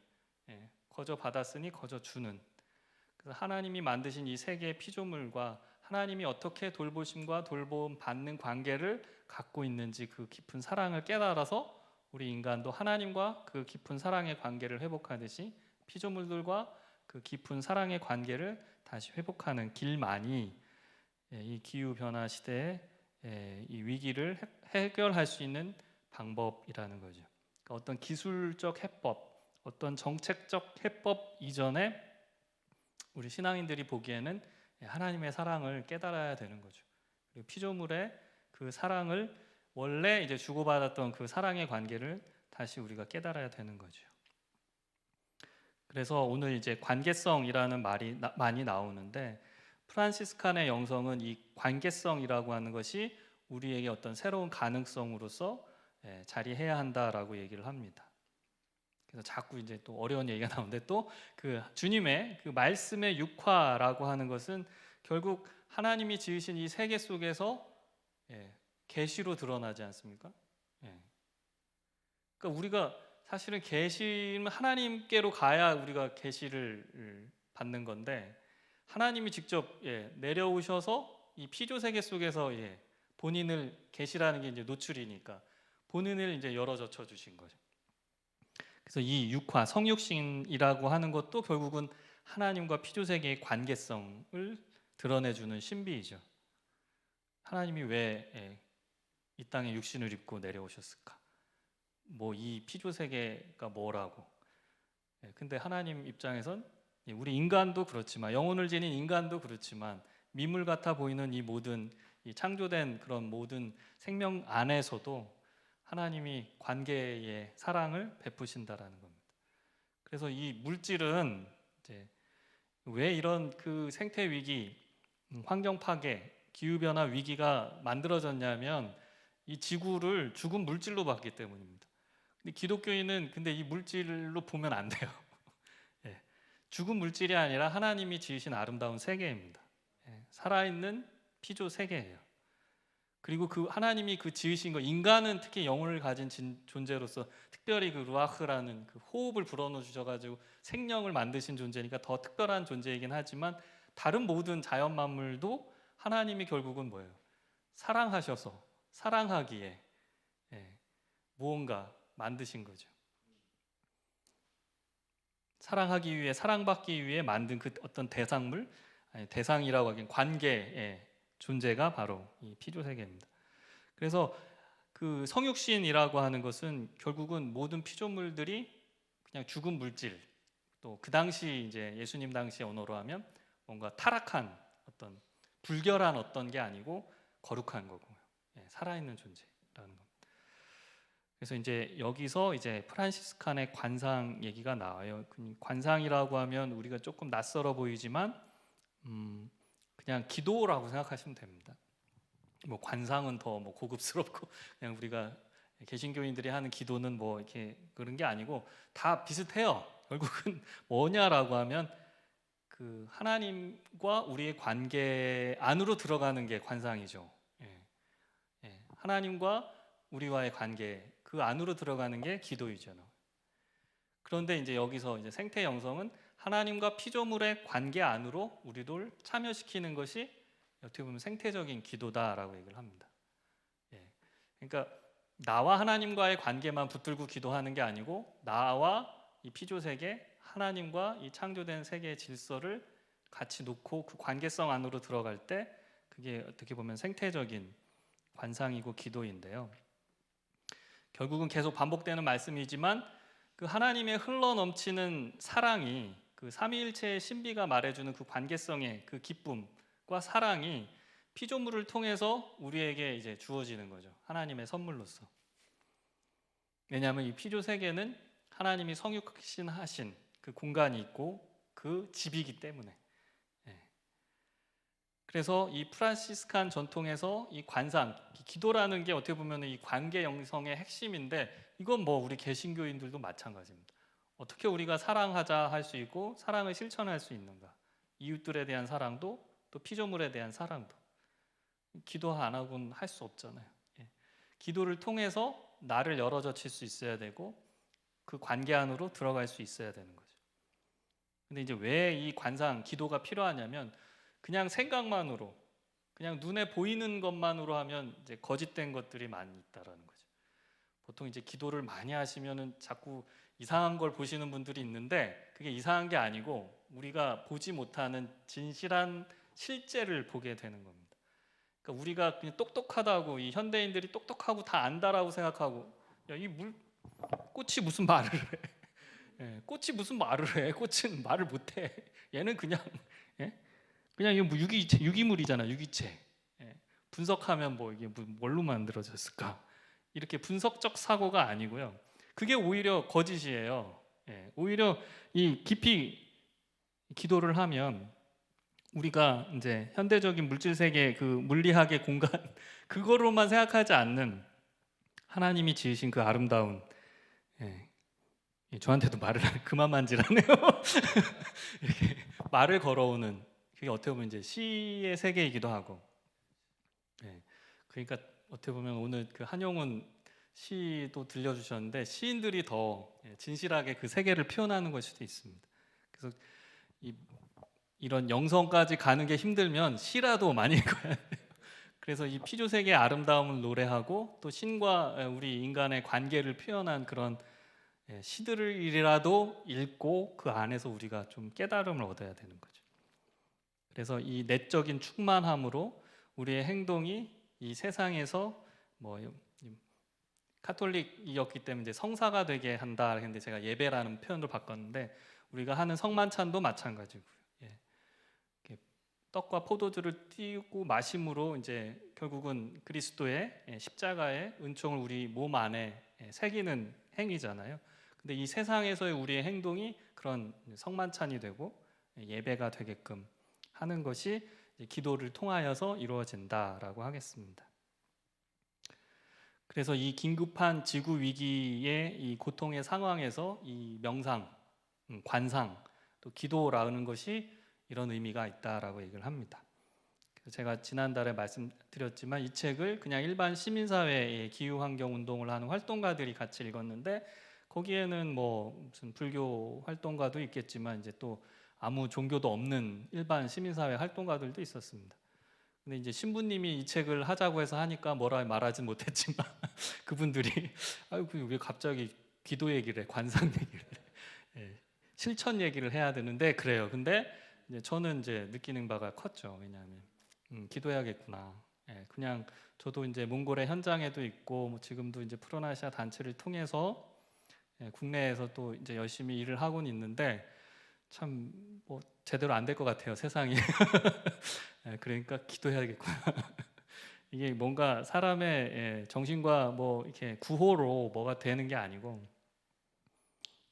[SPEAKER 1] 거저 받았으니 거저 주는, 그래서 하나님이 만드신 이 세계의 피조물과 하나님이 어떻게 돌보심과 돌봄 받는 관계를 갖고 있는지 그 깊은 사랑을 깨달아서 우리 인간도 하나님과 그 깊은 사랑의 관계를 회복하듯이 피조물들과 그 깊은 사랑의 관계를 다시 회복하는 길만이 이 기후 변화 시대의 이 위기를 해결할 수 있는 방법이라는 거죠. 그러니까 어떤 기술적 해법, 어떤 정책적 해법 이전에 우리 신앙인들이 보기에는 하나님의 사랑을 깨달아야 되는 거죠. 그리고 피조물의 그 사랑을 원래 이제 주고받았던 그 사랑의 관계를 다시 우리가 깨달아야 되는 거죠. 그래서 오늘 이제 관계성이라는 말이 많이 나오는데, 프란시스칸의 영성은 이 관계성이라고 하는 것이 우리에게 어떤 새로운 가능성으로서 자리해야 한다라고 얘기를 합니다. 그래서 자꾸 이제 또 어려운 얘기가 나오는데, 또 그 주님의 그 말씀의 육화라고 하는 것은 결국 하나님이 지으신 이 세계 속에서 계시로 드러나지 않습니까? 그러니까 우리가 사실은 계시는 하나님께로 가야 우리가 계시를 받는 건데, 하나님이 직접 내려오셔서 이 피조 세계 속에서 본인을, 계시라는 게 이제 노출이니까 본인을 이제 열어젖혀 주신 거죠. 그래서 이 육화, 성육신이라고 하는 것도 결국은 하나님과 피조 세계의 관계성을 드러내주는 신비이죠. 하나님이 왜 이 땅에 육신을 입고 내려오셨을까? 뭐 이 피조 세계가 뭐라고? 근데 하나님 입장에선 우리 인간도 그렇지만, 영혼을 지닌 인간도 그렇지만, 미물 같아 보이는 이 모든 이 창조된 그런 모든 생명 안에서도 하나님이 관계의 사랑을 베푸신다라는 겁니다. 그래서 이 물질은 이제 왜 이런 그 생태 위기, 환경 파괴, 기후 변화 위기가 만들어졌냐면 이 지구를 죽은 물질로 봤기 때문입니다. 근데 기독교인은 근데 이 물질로 보면 안 돼요. 죽은 물질이 아니라 하나님이 지으신 아름다운 세계입니다. 살아있는 피조 세계예요. 그리고 그 하나님이 그 지으신 거, 인간은 특히 영혼을 가진 존재로서 특별히 그 루아흐라는 그 호흡을 불어넣어 주셔가지고 생명을 만드신 존재니까 더 특별한 존재이긴 하지만, 다른 모든 자연 만물도 하나님이 결국은 뭐예요? 사랑하셔서 사랑하기에 무언가 만드신 거죠. 사랑하기 위해, 사랑받기 위해 만든 그 어떤 대상물, 대상이라고 하긴 관계의 존재가 바로 이 피조 세계입니다. 그래서 그 성육신이라고 하는 것은 결국은 모든 피조물들이 그냥 죽은 물질, 또 그 당시 이제 예수님 당시의 언어로 하면 뭔가 타락한 어떤 불결한 어떤 게 아니고 거룩한 거고요. 살아있는 존재라는 겁니다. 그래서 이제 여기서 이제 프란시스칸의 관상 얘기가 나와요. 관상이라고 하면 우리가 조금 낯설어 보이지만 그냥 기도라고 생각하시면 됩니다. 뭐 관상은 더 뭐 고급스럽고 그냥 우리가 개신교인들이 하는 기도는 뭐 이렇게 그런 게 아니고 다 비슷해요. 결국은 뭐냐라고 하면 그 하나님과 우리의 관계 안으로 들어가는 게 관상이죠. 하나님과 우리와의 관계 그 안으로 들어가는 게 기도이죠. 그런데 이제 여기서 이제 생태 영성은 하나님과 피조물의 관계 안으로 우리를 참여시키는 것이 어떻게 보면 생태적인 기도다라고 얘기를 합니다. 그러니까 나와 하나님과의 관계만 붙들고 기도하는 게 아니고, 나와 이 피조 세계, 하나님과 이 창조된 세계의 질서를 같이 놓고 그 관계성 안으로 들어갈 때 그게 어떻게 보면 생태적인 관상이고 기도인데요. 결국은 계속 반복되는 말씀이지만 그 하나님의 흘러넘치는 사랑이, 그 삼위일체의 신비가 말해주는 그 관계성의 그 기쁨과 사랑이 피조물을 통해서 우리에게 이제 주어지는 거죠. 하나님의 선물로서. 왜냐하면 이 피조 세계는 하나님이 성육신하신 그 공간이 있고 그 집이기 때문에. 그래서 이 프란시스칸 전통에서 이 관상, 기도라는 게 어떻게 보면 이 관계 영성의 핵심인데, 이건 뭐 우리 개신교인들도 마찬가지입니다. 어떻게 우리가 사랑하자 할 수 있고 사랑을 실천할 수 있는가? 이웃들에 대한 사랑도 또 피조물에 대한 사랑도. 기도 안 하고는 할 수 없잖아요. 예. 기도를 통해서 나를 열어젖힐 수 있어야 되고 그 관계 안으로 들어갈 수 있어야 되는 거죠. 근데 이제 왜 이 관상 기도가 필요하냐면 그냥 생각만으로 그냥 눈에 보이는 것만으로 하면 이제 거짓된 것들이 많이 있다라는 거죠. 보통 이제 기도를 많이 하시면은 자꾸 이상한 걸 보시는 분들이 있는데 그게 이상한 게 아니고 우리가 보지 못하는 진실한 실제를 보게 되는 겁니다. 그러니까 우리가 그냥 똑똑하다고 이 현대인들이 똑똑하고 다 안다라고 생각하고 야, 이 꽃이 무슨 말을 해? 예, 꽃이 무슨 말을 해? 꽃은 말을 못 해. 얘는 그냥 예? 그냥 이거 뭐 유기물이잖아, 유기체. 예, 분석하면 뭐 이게 뭘로 만들어졌을까? 이렇게 분석적 사고가 아니고요. 그게 오히려 거짓이에요. 예, 오히려 이 깊이 기도를 하면 우리가 이제 현대적인 물질 세계 그 물리학의 공간 그거로만 생각하지 않는 하나님이 지으신 그 아름다운 예, 저한테도 말을 그만 만지라네요. 이렇게 말을 걸어오는 그게 어떻게 보면 이제 시의 세계이기도 하고 예, 그러니까 어떻게 보면 오늘 그 한용운 시도 들려주셨는데 시인들이 더 진실하게 그 세계를 표현하는 걸 수도 있습니다. 그래서 이런 영성까지 가는 게 힘들면 시라도 많이 읽어야 돼요. 그래서 이 피조 세계의 아름다움을 노래하고 또 신과 우리 인간의 관계를 표현한 그런 시들이라도 읽고 그 안에서 우리가 좀 깨달음을 얻어야 되는 거죠. 그래서 이 내적인 충만함으로 우리의 행동이 이 세상에서 뭐 카톨릭이었기 때문에 이제 성사가 되게 한다 했는데 제가 예배라는 표현을 바꿨는데 우리가 하는 성만찬도 마찬가지고요. 예. 떡과 포도주를 띄우고 마심으로 이제 결국은 그리스도의 십자가의 은총을 우리 몸 안에 새기는 행위잖아요. 근데 이 세상에서의 우리의 행동이 그런 성만찬이 되고 예배가 되게끔 하는 것이 기도를 통하여서 이루어진다라고 하겠습니다. 그래서 이 긴급한 지구 위기의 이 고통의 상황에서 이 명상, 관상, 또 기도라는 것이 이런 의미가 있다라고 얘기를 합니다. 그래서 제가 지난달에 말씀드렸지만 이 책을 그냥 일반 시민사회의 기후환경 운동을 하는 활동가들이 같이 읽었는데 거기에는 뭐 무슨 불교 활동가도 있겠지만 이제 또 아무 종교도 없는 일반 시민사회 활동가들도 있었습니다. 근데 이제 신부님이 이 책을 하자고 해서 하니까 뭐라 말하진 못했지만 그분들이 아이고 왜 갑자기 기도 얘기를 해, 관상 얘기를 해. 예, 실천 얘기를 해야 되는데 그래요. 근데 이제 저는 이제 느끼는 바가 컸죠. 왜냐하면 기도해야겠구나. 예, 그냥 저도 이제 몽골의 현장에도 있고 뭐 지금도 이제 프로나시아 단체를 통해서 국내에서 또 이제 열심히 일을 하고는 있는데 참 뭐 제대로 안 될 것 같아요. 세상이. 그러니까 기도해야겠구나. 이게 뭔가 사람의 정신과 뭐 이렇게 구호로 뭐가 되는 게 아니고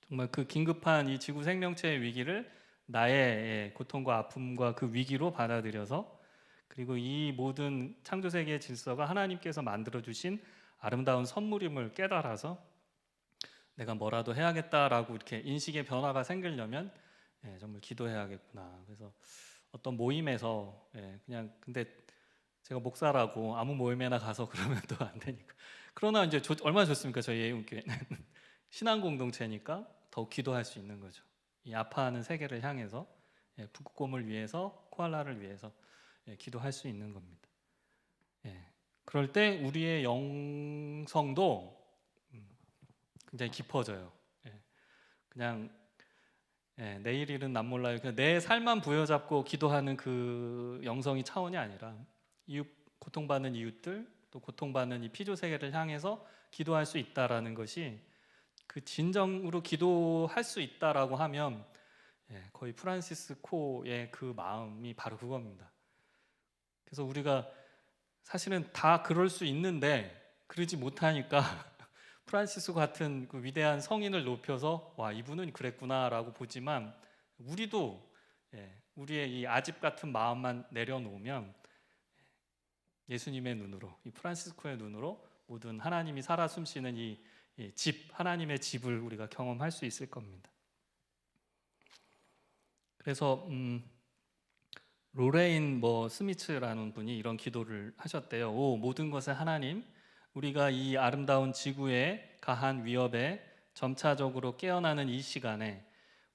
[SPEAKER 1] 정말 그 긴급한 이 지구 생명체의 위기를 나의 고통과 아픔과 그 위기로 받아들여서 그리고 이 모든 창조 세계의 질서가 하나님께서 만들어 주신 아름다운 선물임을 깨달아서 내가 뭐라도 해야겠다라고 이렇게 인식의 변화가 생기려면 정말 기도해야겠구나. 그래서 어떤 모임에서 그냥 근데 제가 목사라고 아무 모임에나 가서 그러면 또 안 되니까. 그러나 이제 얼마나 좋습니까? 저희 예운교회는 신앙 공동체니까 더욱 기도할 수 있는 거죠. 이 아파하는 세계를 향해서 북극곰을 위해서 코알라를 위해서 기도할 수 있는 겁니다. 그럴 때 우리의 영성도 굉장히 깊어져요. 그냥 내일 일은 난 몰라요. 그냥 내 삶만 부여잡고 기도하는 그 영성이 차원이 아니라 이웃 고통받는 이웃들 또 고통받는 이 피조 세계를 향해서 기도할 수 있다라는 것이 그 진정으로 기도할 수 있다라고 하면 거의 프란시스 코의 그 마음이 바로 그겁니다. 그래서 우리가 사실은 다 그럴 수 있는데 그러지 못하니까 프란시스 같은 그 위대한 성인을 높여서 와 이분은 그랬구나라고 보지만 우리도 우리의 이 아집 같은 마음만 내려놓으면 예수님의 눈으로 이 프란시스코의 눈으로 모든 하나님이 살아 숨쉬는 이 집 하나님의 집을 우리가 경험할 수 있을 겁니다. 그래서 로레인 스미츠라는 분이 이런 기도를 하셨대요. 오 모든 것의 하나님, 우리가 이 아름다운 지구에 가한 위협에 점차적으로 깨어나는 이 시간에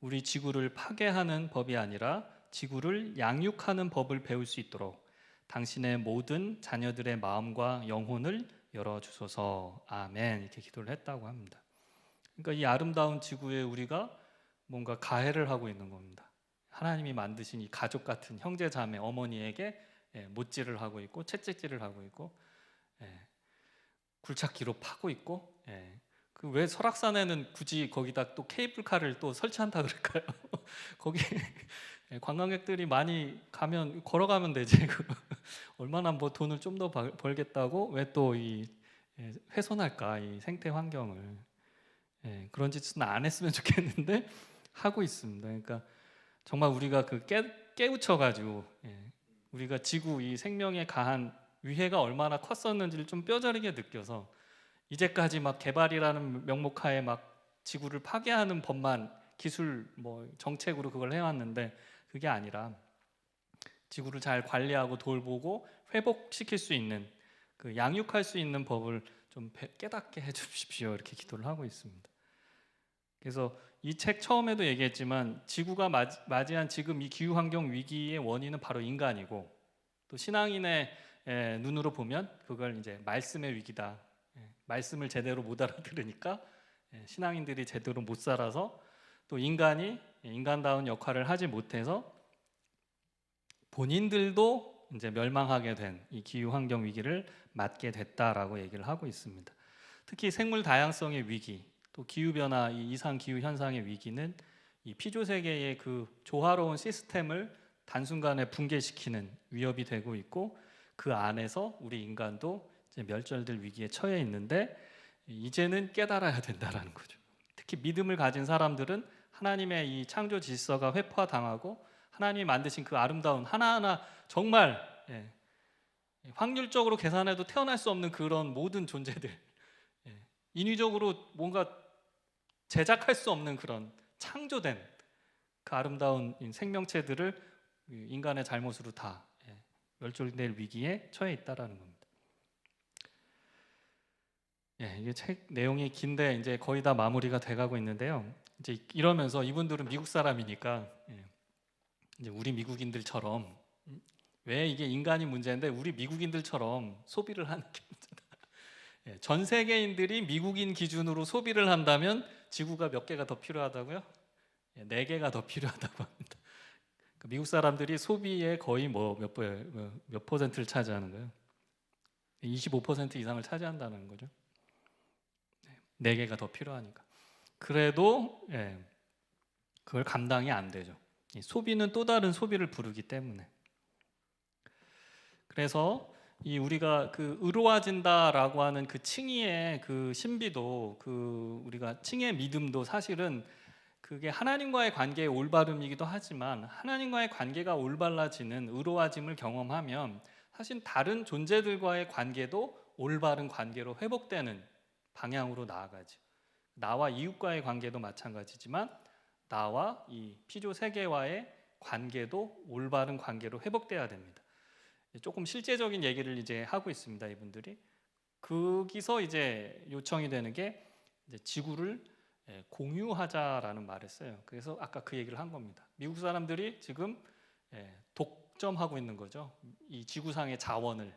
[SPEAKER 1] 우리 지구를 파괴하는 법이 아니라 지구를 양육하는 법을 배울 수 있도록 당신의 모든 자녀들의 마음과 영혼을 열어주소서. 아멘. 이렇게 기도를 했다고 합니다. 그러니까 이 아름다운 지구에 우리가 뭔가 가해를 하고 있는 겁니다. 하나님이 만드신 이 가족 같은 형제 자매 어머니에게 못질을 하고 있고 채찍질을 하고 있고 굴착기로 파고 있고 그 왜 설악산에는 굳이 거기다 또 케이블카를 또 설치한다 그럴까요? 거기 관광객들이 많이 가면 걸어가면 되지. 얼마나 돈을 좀 더 벌겠다고 왜 또 이 훼손할까 이 생태 환경을. 그런 짓은 안 했으면 좋겠는데 하고 있습니다. 그러니까 정말 우리가 깨우쳐가지고 우리가 지구 이 생명에 가한 위해가 얼마나 컸었는지를 좀 뼈저리게 느껴서 이제까지 막 개발이라는 명목하에 막 지구를 파괴하는 법만 기술 정책으로 그걸 해왔는데 그게 아니라 지구를 잘 관리하고 돌보고 회복시킬 수 있는 그 양육할 수 있는 법을 좀 깨닫게 해주십시오. 이렇게 기도를 하고 있습니다. 그래서 이 책 처음에도 얘기했지만 지구가 맞이한 지금 이 기후환경 위기의 원인은 바로 인간이고 또 신앙인의 눈으로 보면 그걸 이제 말씀의 위기다. 말씀을 제대로 못 알아들으니까 신앙인들이 제대로 못 살아서 또 인간이 인간다운 역할을 하지 못해서 본인들도 이제 멸망하게 된 이 기후환경 위기를 맞게 됐다라고 얘기를 하고 있습니다. 특히 생물 다양성의 위기, 또 기후변화, 이 이상 기후 현상의 위기는 이 피조 세계의 그 조화로운 시스템을 단순간에 붕괴시키는 위협이 되고 있고 그 안에서 우리 인간도 이제 멸절될 위기에 처해 있는데 이제는 깨달아야 된다라는 거죠. 특히 믿음을 가진 사람들은 하나님의 이 창조 질서가 회파당하고 하나님이 만드신 그 아름다운 하나하나 정말 확률적으로 계산해도 태어날 수 없는 그런 모든 존재들, 인위적으로 뭔가 제작할 수 없는 그런 창조된 그 아름다운 생명체들을 인간의 잘못으로 다 멸종될 위기에 처해 있다라는 겁니다. 이게 책 내용이 긴데 이제 거의 다 마무리가 돼가고 있는데요. 이제 이러면서 이분들은 미국 사람이니까 이제 우리 미국인들처럼 왜 이게 인간이 문제인데 우리 미국인들처럼 소비를 하는 게 문제다. 전 세계인들이 미국인 기준으로 소비를 한다면 지구가 몇 개가 더 필요하다고요? 4개가 더 필요하다고 합니다. 미국 사람들이 소비의 거의 몇 퍼센트를 차지하는 거예요? 25% 이상을 차지한다는 거죠. 4개가 더 필요하니까. 그래도 그걸 감당이 안 되죠. 소비는 또 다른 소비를 부르기 때문에. 그래서 이 우리가 그 의로워진다라고 하는 그 칭의의 그 신비도 그 우리가 칭의의 믿음도 사실은 그게 하나님과의 관계의 올바름이기도 하지만 하나님과의 관계가 올바라지는 의로워짐을 경험하면 사실 다른 존재들과의 관계도 올바른 관계로 회복되는 방향으로 나아가죠. 나와 이웃과의 관계도 마찬가지지만 나와 이 피조 세계와의 관계도 올바른 관계로 회복돼야 됩니다. 조금 실제적인 얘기를 이제 하고 있습니다. 이분들이 거기서 이제 요청이 되는 게 이제 지구를 공유하자라는 말을 써요. 그래서 아까 그 얘기를 한 겁니다. 미국 사람들이 지금 독점하고 있는 거죠. 이 지구상의 자원을.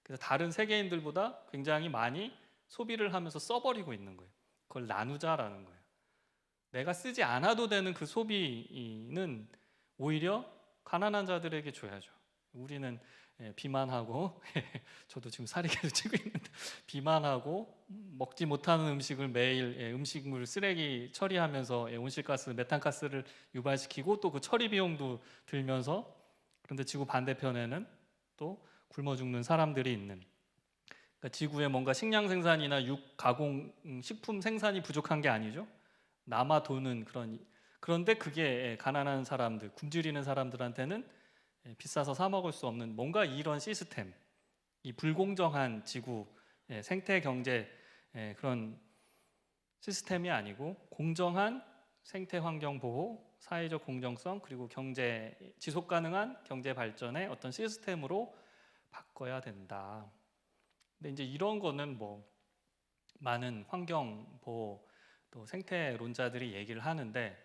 [SPEAKER 1] 그래서 다른 세계인들보다 굉장히 많이 소비를 하면서 써버리고 있는 거예요. 그걸 나누자라는 거예요. 내가 쓰지 않아도 되는 그 소비는 오히려 가난한 자들에게 줘야죠. 우리는 비만하고 저도 지금 살이 계속 찌고 있는데 비만하고 먹지 못하는 음식을 매일 음식물 쓰레기 처리하면서 온실가스, 메탄가스를 유발시키고 또 그 처리 비용도 들면서 그런데 지구 반대편에는 또 굶어 죽는 사람들이 있는 그러니까 지구에 뭔가 식량 생산이나 육 가공 식품 생산이 부족한 게 아니죠. 남아 도는 그런데 그게 가난한 사람들, 굶주리는 사람들한테는 비싸서 사 먹을 수 없는 뭔가 이런 시스템, 이 불공정한 지구 생태 경제 그런 시스템이 아니고 공정한 생태 환경 보호, 사회적 공정성 그리고 경제 지속 가능한 경제 발전의 어떤 시스템으로 바꿔야 된다. 근데 이제 이런 거는 뭐 많은 환경 보호 또 생태론자들이 얘기를 하는데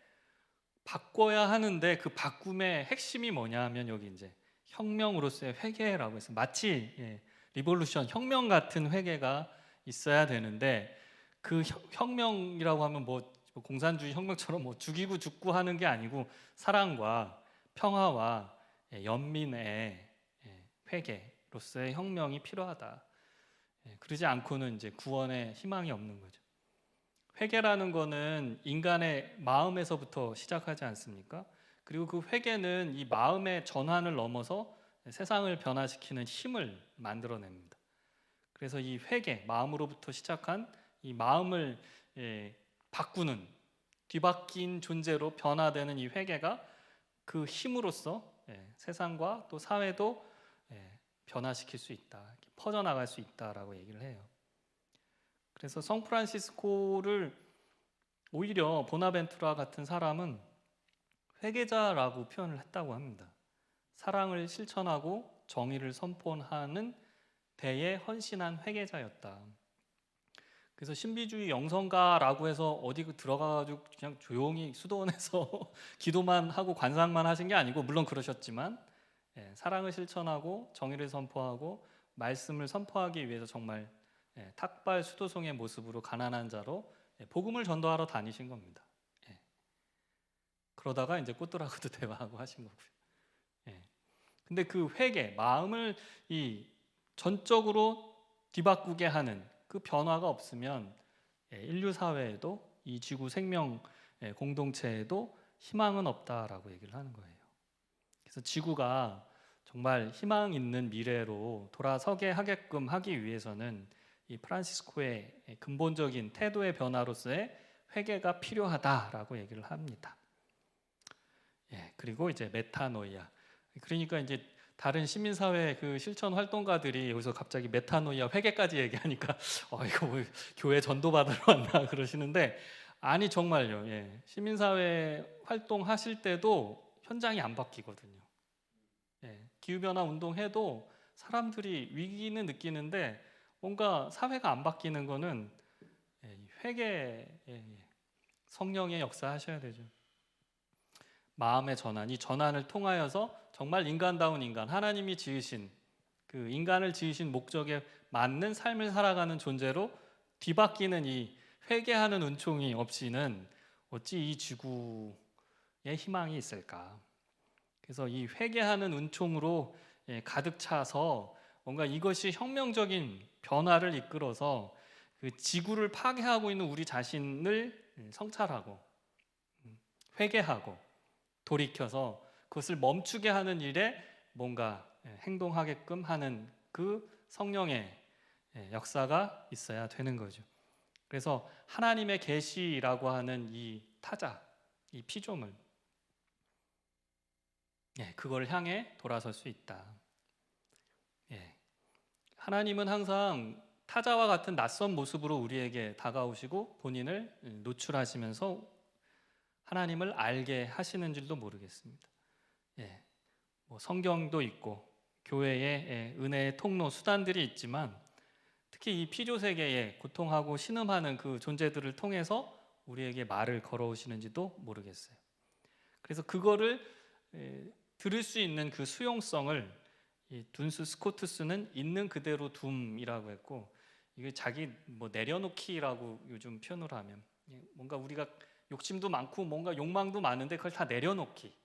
[SPEAKER 1] 바꿔야 하는데 그 바꿈의 핵심이 뭐냐 하면 여기 이제 혁명으로서의 회개라고 해서 마치 리볼루션 혁명 같은 회개가 있어야 되는데 그 혁명이라고 하면 뭐 공산주의 혁명처럼 뭐 죽이고 죽고 하는 게 아니고 사랑과 평화와 연민의 회개로서의 혁명이 필요하다. 그러지 않고는 이제 구원의 희망이 없는 거죠. 회개라는 거는 인간의 마음에서부터 시작하지 않습니까? 그리고 그 회개는 이 마음의 전환을 넘어서 세상을 변화시키는 힘을 만들어냅니다. 그래서 이 회개, 마음으로부터 시작한 이 마음을 바꾸는 뒤바뀐 존재로 변화되는 이 회개가 그 힘으로써 세상과 또 사회도 변화시킬 수 있다, 퍼져나갈 수 있다라고 얘기를 해요. 그래서 성프란시스코를 오히려 보나벤투라 같은 사람은 회개자라고 표현을 했다고 합니다. 사랑을 실천하고 정의를 선포하는 대에 헌신한 회개자였다. 그래서 신비주의 영성가라고 해서 어디 들어가가지고 그냥 조용히 수도원에서 기도만 하고 관상만 하신 게 아니고 물론 그러셨지만 사랑을 실천하고 정의를 선포하고 말씀을 선포하기 위해서 정말 탁발 수도송의 모습으로 가난한 자로 복음을 전도하러 다니신 겁니다. 그러다가 이제 꽃들하고도 대화하고 하신 거고요. 근데 그 회개, 마음을 이 전적으로 뒤바꾸게 하는 그 변화가 없으면 인류 사회에도 이 지구 생명 공동체에도 희망은 없다라고 얘기를 하는 거예요. 그래서 지구가 정말 희망 있는 미래로 돌아서게 하게끔 하기 위해서는 이 프란시스코의 근본적인 태도의 변화로서의 회개가 필요하다라고 얘기를 합니다. 그리고 이제 메타노이아. 그러니까 이제 다른 시민사회 그 실천 활동가들이 여기서 갑자기 메타노이아 회개까지 얘기하니까 이거 뭐 교회 전도 받으러 왔나 그러시는데 아니 정말요. 시민사회 활동하실 때도 현장이 안 바뀌거든요. 기후변화 운동해도 사람들이 위기는 느끼는데 뭔가 사회가 안 바뀌는 거는 회개 성령의 역사 하셔야 되죠. 마음의 전환, 이 전환을 통하여서 정말 인간다운 인간, 하나님이 지으신 그 인간을 지으신 목적에 맞는 삶을 살아가는 존재로 뒤바뀌는 이 회개하는 은총이 없이는 어찌 이 지구에 희망이 있을까? 그래서 이 회개하는 은총으로 가득 차서 뭔가 이것이 혁명적인 변화를 이끌어서 그 지구를 파괴하고 있는 우리 자신을 성찰하고 회개하고 돌이켜서 그것을 멈추게 하는 일에 뭔가 행동하게끔 하는 그 성령의 역사가 있어야 되는 거죠. 그래서 하나님의 계시라고 하는 이 타자, 이 피조물, 그걸 향해 돌아설 수 있다. 하나님은 항상 타자와 같은 낯선 모습으로 우리에게 다가오시고 본인을 노출하시면서 하나님을 알게 하시는 줄도 모르겠습니다. 뭐 성경도 있고 교회의 은혜의 통로 수단들이 있지만 특히 이 피조 세계에 고통하고 신음하는 그 존재들을 통해서 우리에게 말을 걸어오시는지도 모르겠어요. 그래서 그거를 들을 수 있는 그 수용성을 이 둔스 스코투스는 있는 그대로 둠이라고 했고 이게 자기 뭐 내려놓기라고 요즘 표현을 하면 뭔가 우리가 욕심도 많고 뭔가 욕망도 많은데 그걸 다 내려놓기,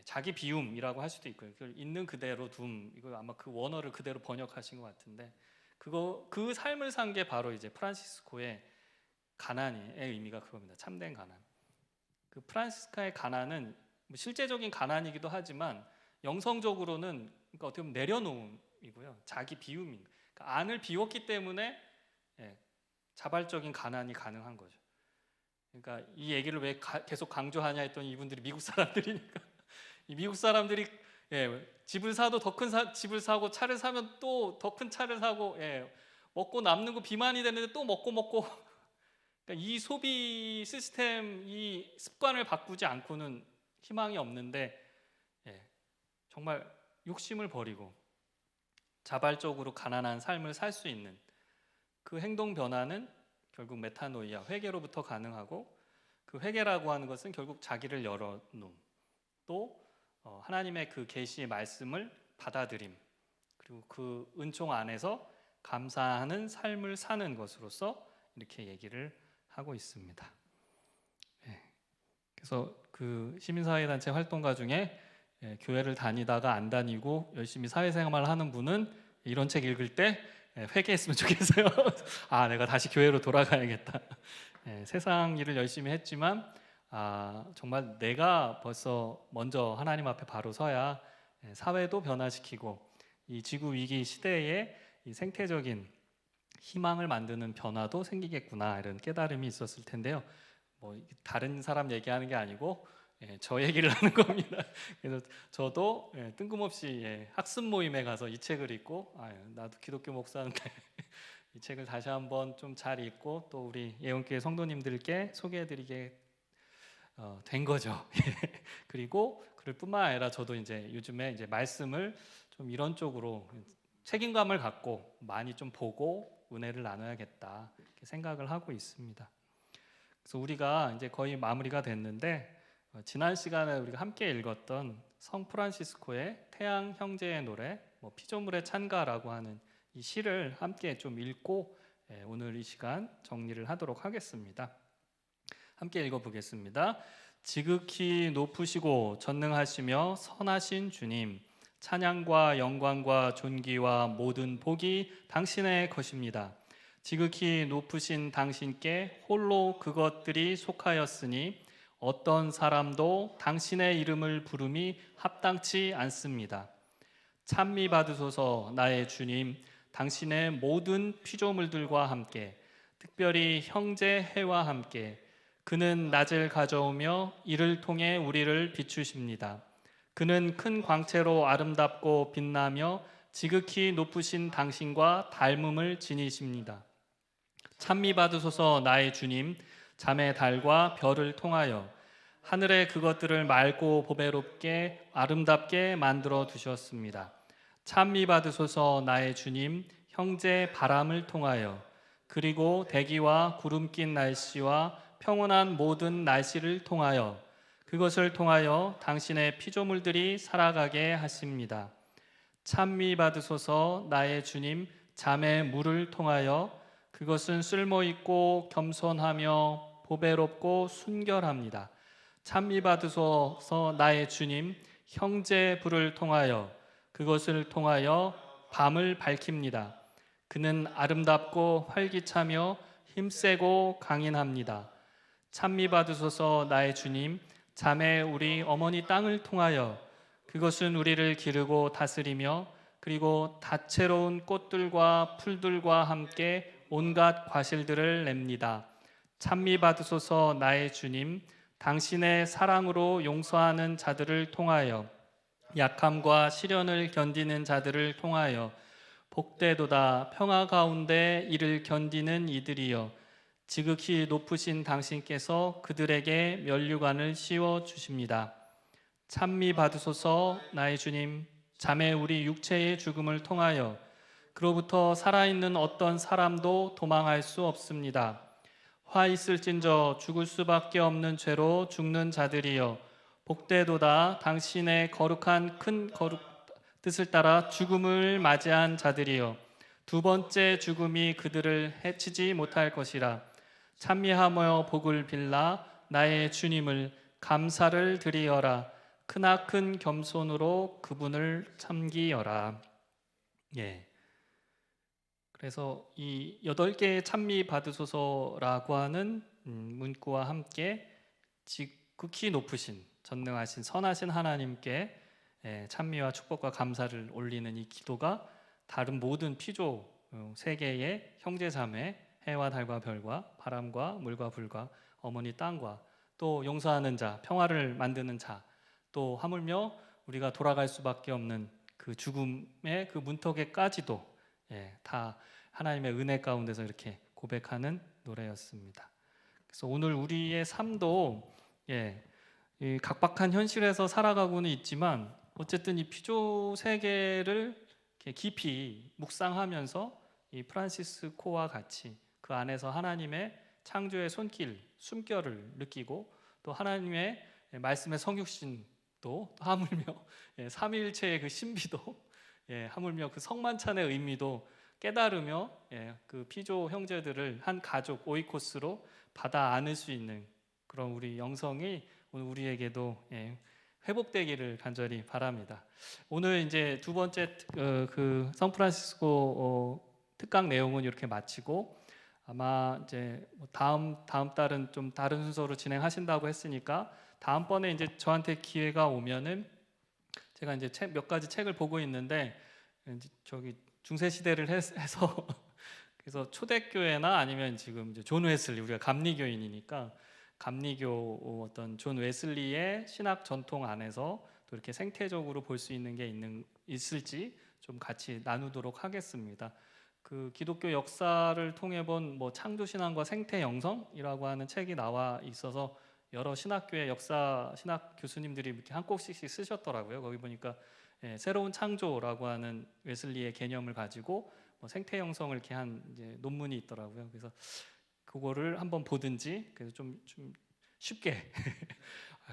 [SPEAKER 1] 자기 비움이라고 할 수도 있고요. 그걸 있는 그대로 둠, 이거 아마 그 원어를 그대로 번역하신 것 같은데 그 삶을 산 게 바로 이제 프란시스코의 가난의 의미가 그겁니다. 참된 가난. 그 프란시스카의 가난은 뭐 실제적인 가난이기도 하지만 영성적으로는 그러니까 어떻게 보면 내려놓음이고요. 자기 비움인. 그러니까 안을 비웠기 때문에 자발적인 가난이 가능한 거죠. 그러니까 이 얘기를 왜 계속 강조하냐 했더니 이분들이 미국 사람들이니까 이 미국 사람들이 집을 사도 더 큰 집을 사고 차를 사면 또 더 큰 차를 사고 먹고 남는 거 비만이 되는데 또 먹고 그러니까 이 소비 시스템, 이 습관을 바꾸지 않고는 희망이 없는데, 예, 정말 욕심을 버리고 자발적으로 가난한 삶을 살 수 있는 그 행동 변화는 결국 메타노이아, 회개로부터 가능하고, 그 회개라고 하는 것은 결국 자기를 열어놓음, 또 하나님의 그 계시의 말씀을 받아들임, 그리고 그 은총 안에서 감사하는 삶을 사는 것으로서 이렇게 얘기를 하고 있습니다. 예, 그래서 그 시민사회단체 활동가 중에 교회를 다니다가 안 다니고 열심히 사회생활을 하는 분은 이런 책 읽을 때 회개했으면 좋겠어요. 아, 내가 다시 교회로 돌아가야겠다. 세상 일을 열심히 했지만 정말 내가 벌써 먼저 하나님 앞에 바로 서야 사회도 변화시키고 이 지구 위기 시대에 이 생태적인 희망을 만드는 변화도 생기겠구나, 이런 깨달음이 있었을 텐데요. 뭐 다른 사람 얘기하는 게 아니고 저 얘기를 하는 겁니다. 그래서 저도 뜬금없이 학습 모임에 가서 이 책을 읽고 나도 기독교 목사인데 이 책을 다시 한번 좀 잘 읽고 또 우리 예원교회 성도님들께 소개해드리게 된 거죠. 그리고 그럴 뿐만 아니라 저도 이제 요즘에 이제 말씀을 좀 이런 쪽으로 책임감을 갖고 많이 좀 보고 은혜를 나눠야겠다, 이렇게 생각을 하고 있습니다. 그래서 우리가 이제 거의 마무리가 됐는데 지난 시간에 우리가 함께 읽었던 성 프란시스코의 태양 형제의 노래, 피조물의 찬가라고 하는 이 시를 함께 좀 읽고 오늘 이 시간 정리를 하도록 하겠습니다. 함께 읽어보겠습니다. 지극히 높으시고 전능하시며 선하신 주님, 찬양과 영광과 존귀와 모든 복이 당신의 것입니다. 지극히 높으신 당신께 홀로 그것들이 속하였으니 어떤 사람도 당신의 이름을 부름이 합당치 않습니다. 찬미 받으소서 나의 주님, 당신의 모든 피조물들과 함께, 특별히 형제 해와 함께. 그는 낮을 가져오며 이를 통해 우리를 비추십니다. 그는 큰 광채로 아름답고 빛나며 지극히 높으신 당신과 닮음을 지니십니다. 찬미 받으소서 나의 주님, 잠의 달과 별을 통하여 하늘의 그것들을 맑고 보배롭게 아름답게 만들어 두셨습니다. 찬미 받으소서 나의 주님, 형제 바람을 통하여 그리고 대기와 구름 낀 날씨와 평온한 모든 날씨를 통하여 그것을 통하여 당신의 피조물들이 살아가게 하십니다. 찬미 받으소서 나의 주님, 잠의 물을 통하여 그것은 쓸모있고 겸손하며 보배롭고 순결합니다. 찬미 받으소서 나의 주님, 형제 불을 통하여 그것을 통하여 밤을 밝힙니다. 그는 아름답고 활기차며 힘세고 강인합니다. 찬미 받으소서 나의 주님, 잠의 우리 어머니 땅을 통하여 그것은 우리를 기르고 다스리며 그리고 다채로운 꽃들과 풀들과 함께 온갖 과실들을 냅니다. 찬미 받으소서 나의 주님, 당신의 사랑으로 용서하는 자들을 통하여 약함과 시련을 견디는 자들을 통하여 복되도다 평화 가운데 이를 견디는 이들이여 지극히 높으신 당신께서 그들에게 면류관을 씌워 주십니다. 찬미 받으소서 나의 주님, 잠의 우리 육체의 죽음을 통하여 그로부터 살아있는 어떤 사람도 도망할 수 없습니다. 화 있을진저 죽을 수밖에 없는 죄로 죽는 자들이여 복되도다 당신의 거룩한 큰 뜻을 따라 죽음을 맞이한 자들이여 두 번째 죽음이 그들을 해치지 못할 것이라. 찬미하며 복을 빌라 나의 주님을 감사를 드리어라. 크나큰 겸손으로 그분을 참기여라. 그래서 이 8개의 찬미 받으소서라고 하는 문구와 함께 지극히 높으신 전능하신 선하신 하나님께 찬미와 축복과 감사를 올리는 이 기도가 다른 모든 피조 세계의 형제자매, 해와 달과 별과 바람과 물과 불과 어머니 땅과 또 용서하는 자, 평화를 만드는 자, 또 하물며 우리가 돌아갈 수밖에 없는 그 죽음의 그 문턱에까지도 다 하나님의 은혜 가운데서 이렇게 고백하는 노래였습니다. 그래서 오늘 우리의 삶도 이 각박한 현실에서 살아가고는 있지만 어쨌든 이 피조 세계를 이렇게 깊이 묵상하면서 이 프란시스 코와 같이 그 안에서 하나님의 창조의 손길, 숨결을 느끼고 또 하나님의 말씀의 성육신도 하물며 삼위일체의 그 신비도 하물며 그 성만찬의 의미도 깨달으며 그 피조 형제들을 한 가족 오이코스로 받아 안을 수 있는 그런 우리 영성이 오늘 우리에게도 회복되기를 간절히 바랍니다. 오늘 이제 두 번째 그 성프란시스코 특강 내용은 이렇게 마치고 아마 이제 다음 달은 좀 다른 순서로 진행하신다고 했으니까 다음번에 이제 저한테 기회가 오면은 제가 이제 몇 가지 책을 보고 있는데 이제 저기 중세 시대를 해서 그래서 초대교회나 아니면 지금 이제 존 웨슬리 우리가 감리교인이니까 감리교 어떤 존 웨슬리의 신학 전통 안에서 또 이렇게 생태적으로 볼 수 있는 게 있을지 좀 같이 나누도록 하겠습니다. 그 기독교 역사를 통해 본 뭐 창조 신앙과 생태 영성이라고 하는 책이 나와 있어서 여러 신학교의 역사 신학 교수님들이 이렇게 한 꼭씩씩 쓰셨더라고요. 거기 보니까 새로운 창조라고 하는 웨슬리의 개념을 가지고 뭐 생태 형성을 이렇게 한 이제 논문이 있더라고요. 그래서 그거를 한번 보든지 그래서 좀 쉽게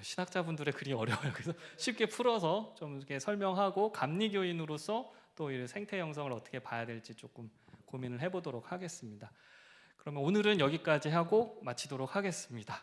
[SPEAKER 1] 신학자분들의 글이 어려워요. 그래서 쉽게 풀어서 좀 이렇게 설명하고 감리교인으로서 또 이 생태 형성을 어떻게 봐야 될지 조금 고민을 해보도록 하겠습니다. 그러면 오늘은 여기까지 하고 마치도록 하겠습니다.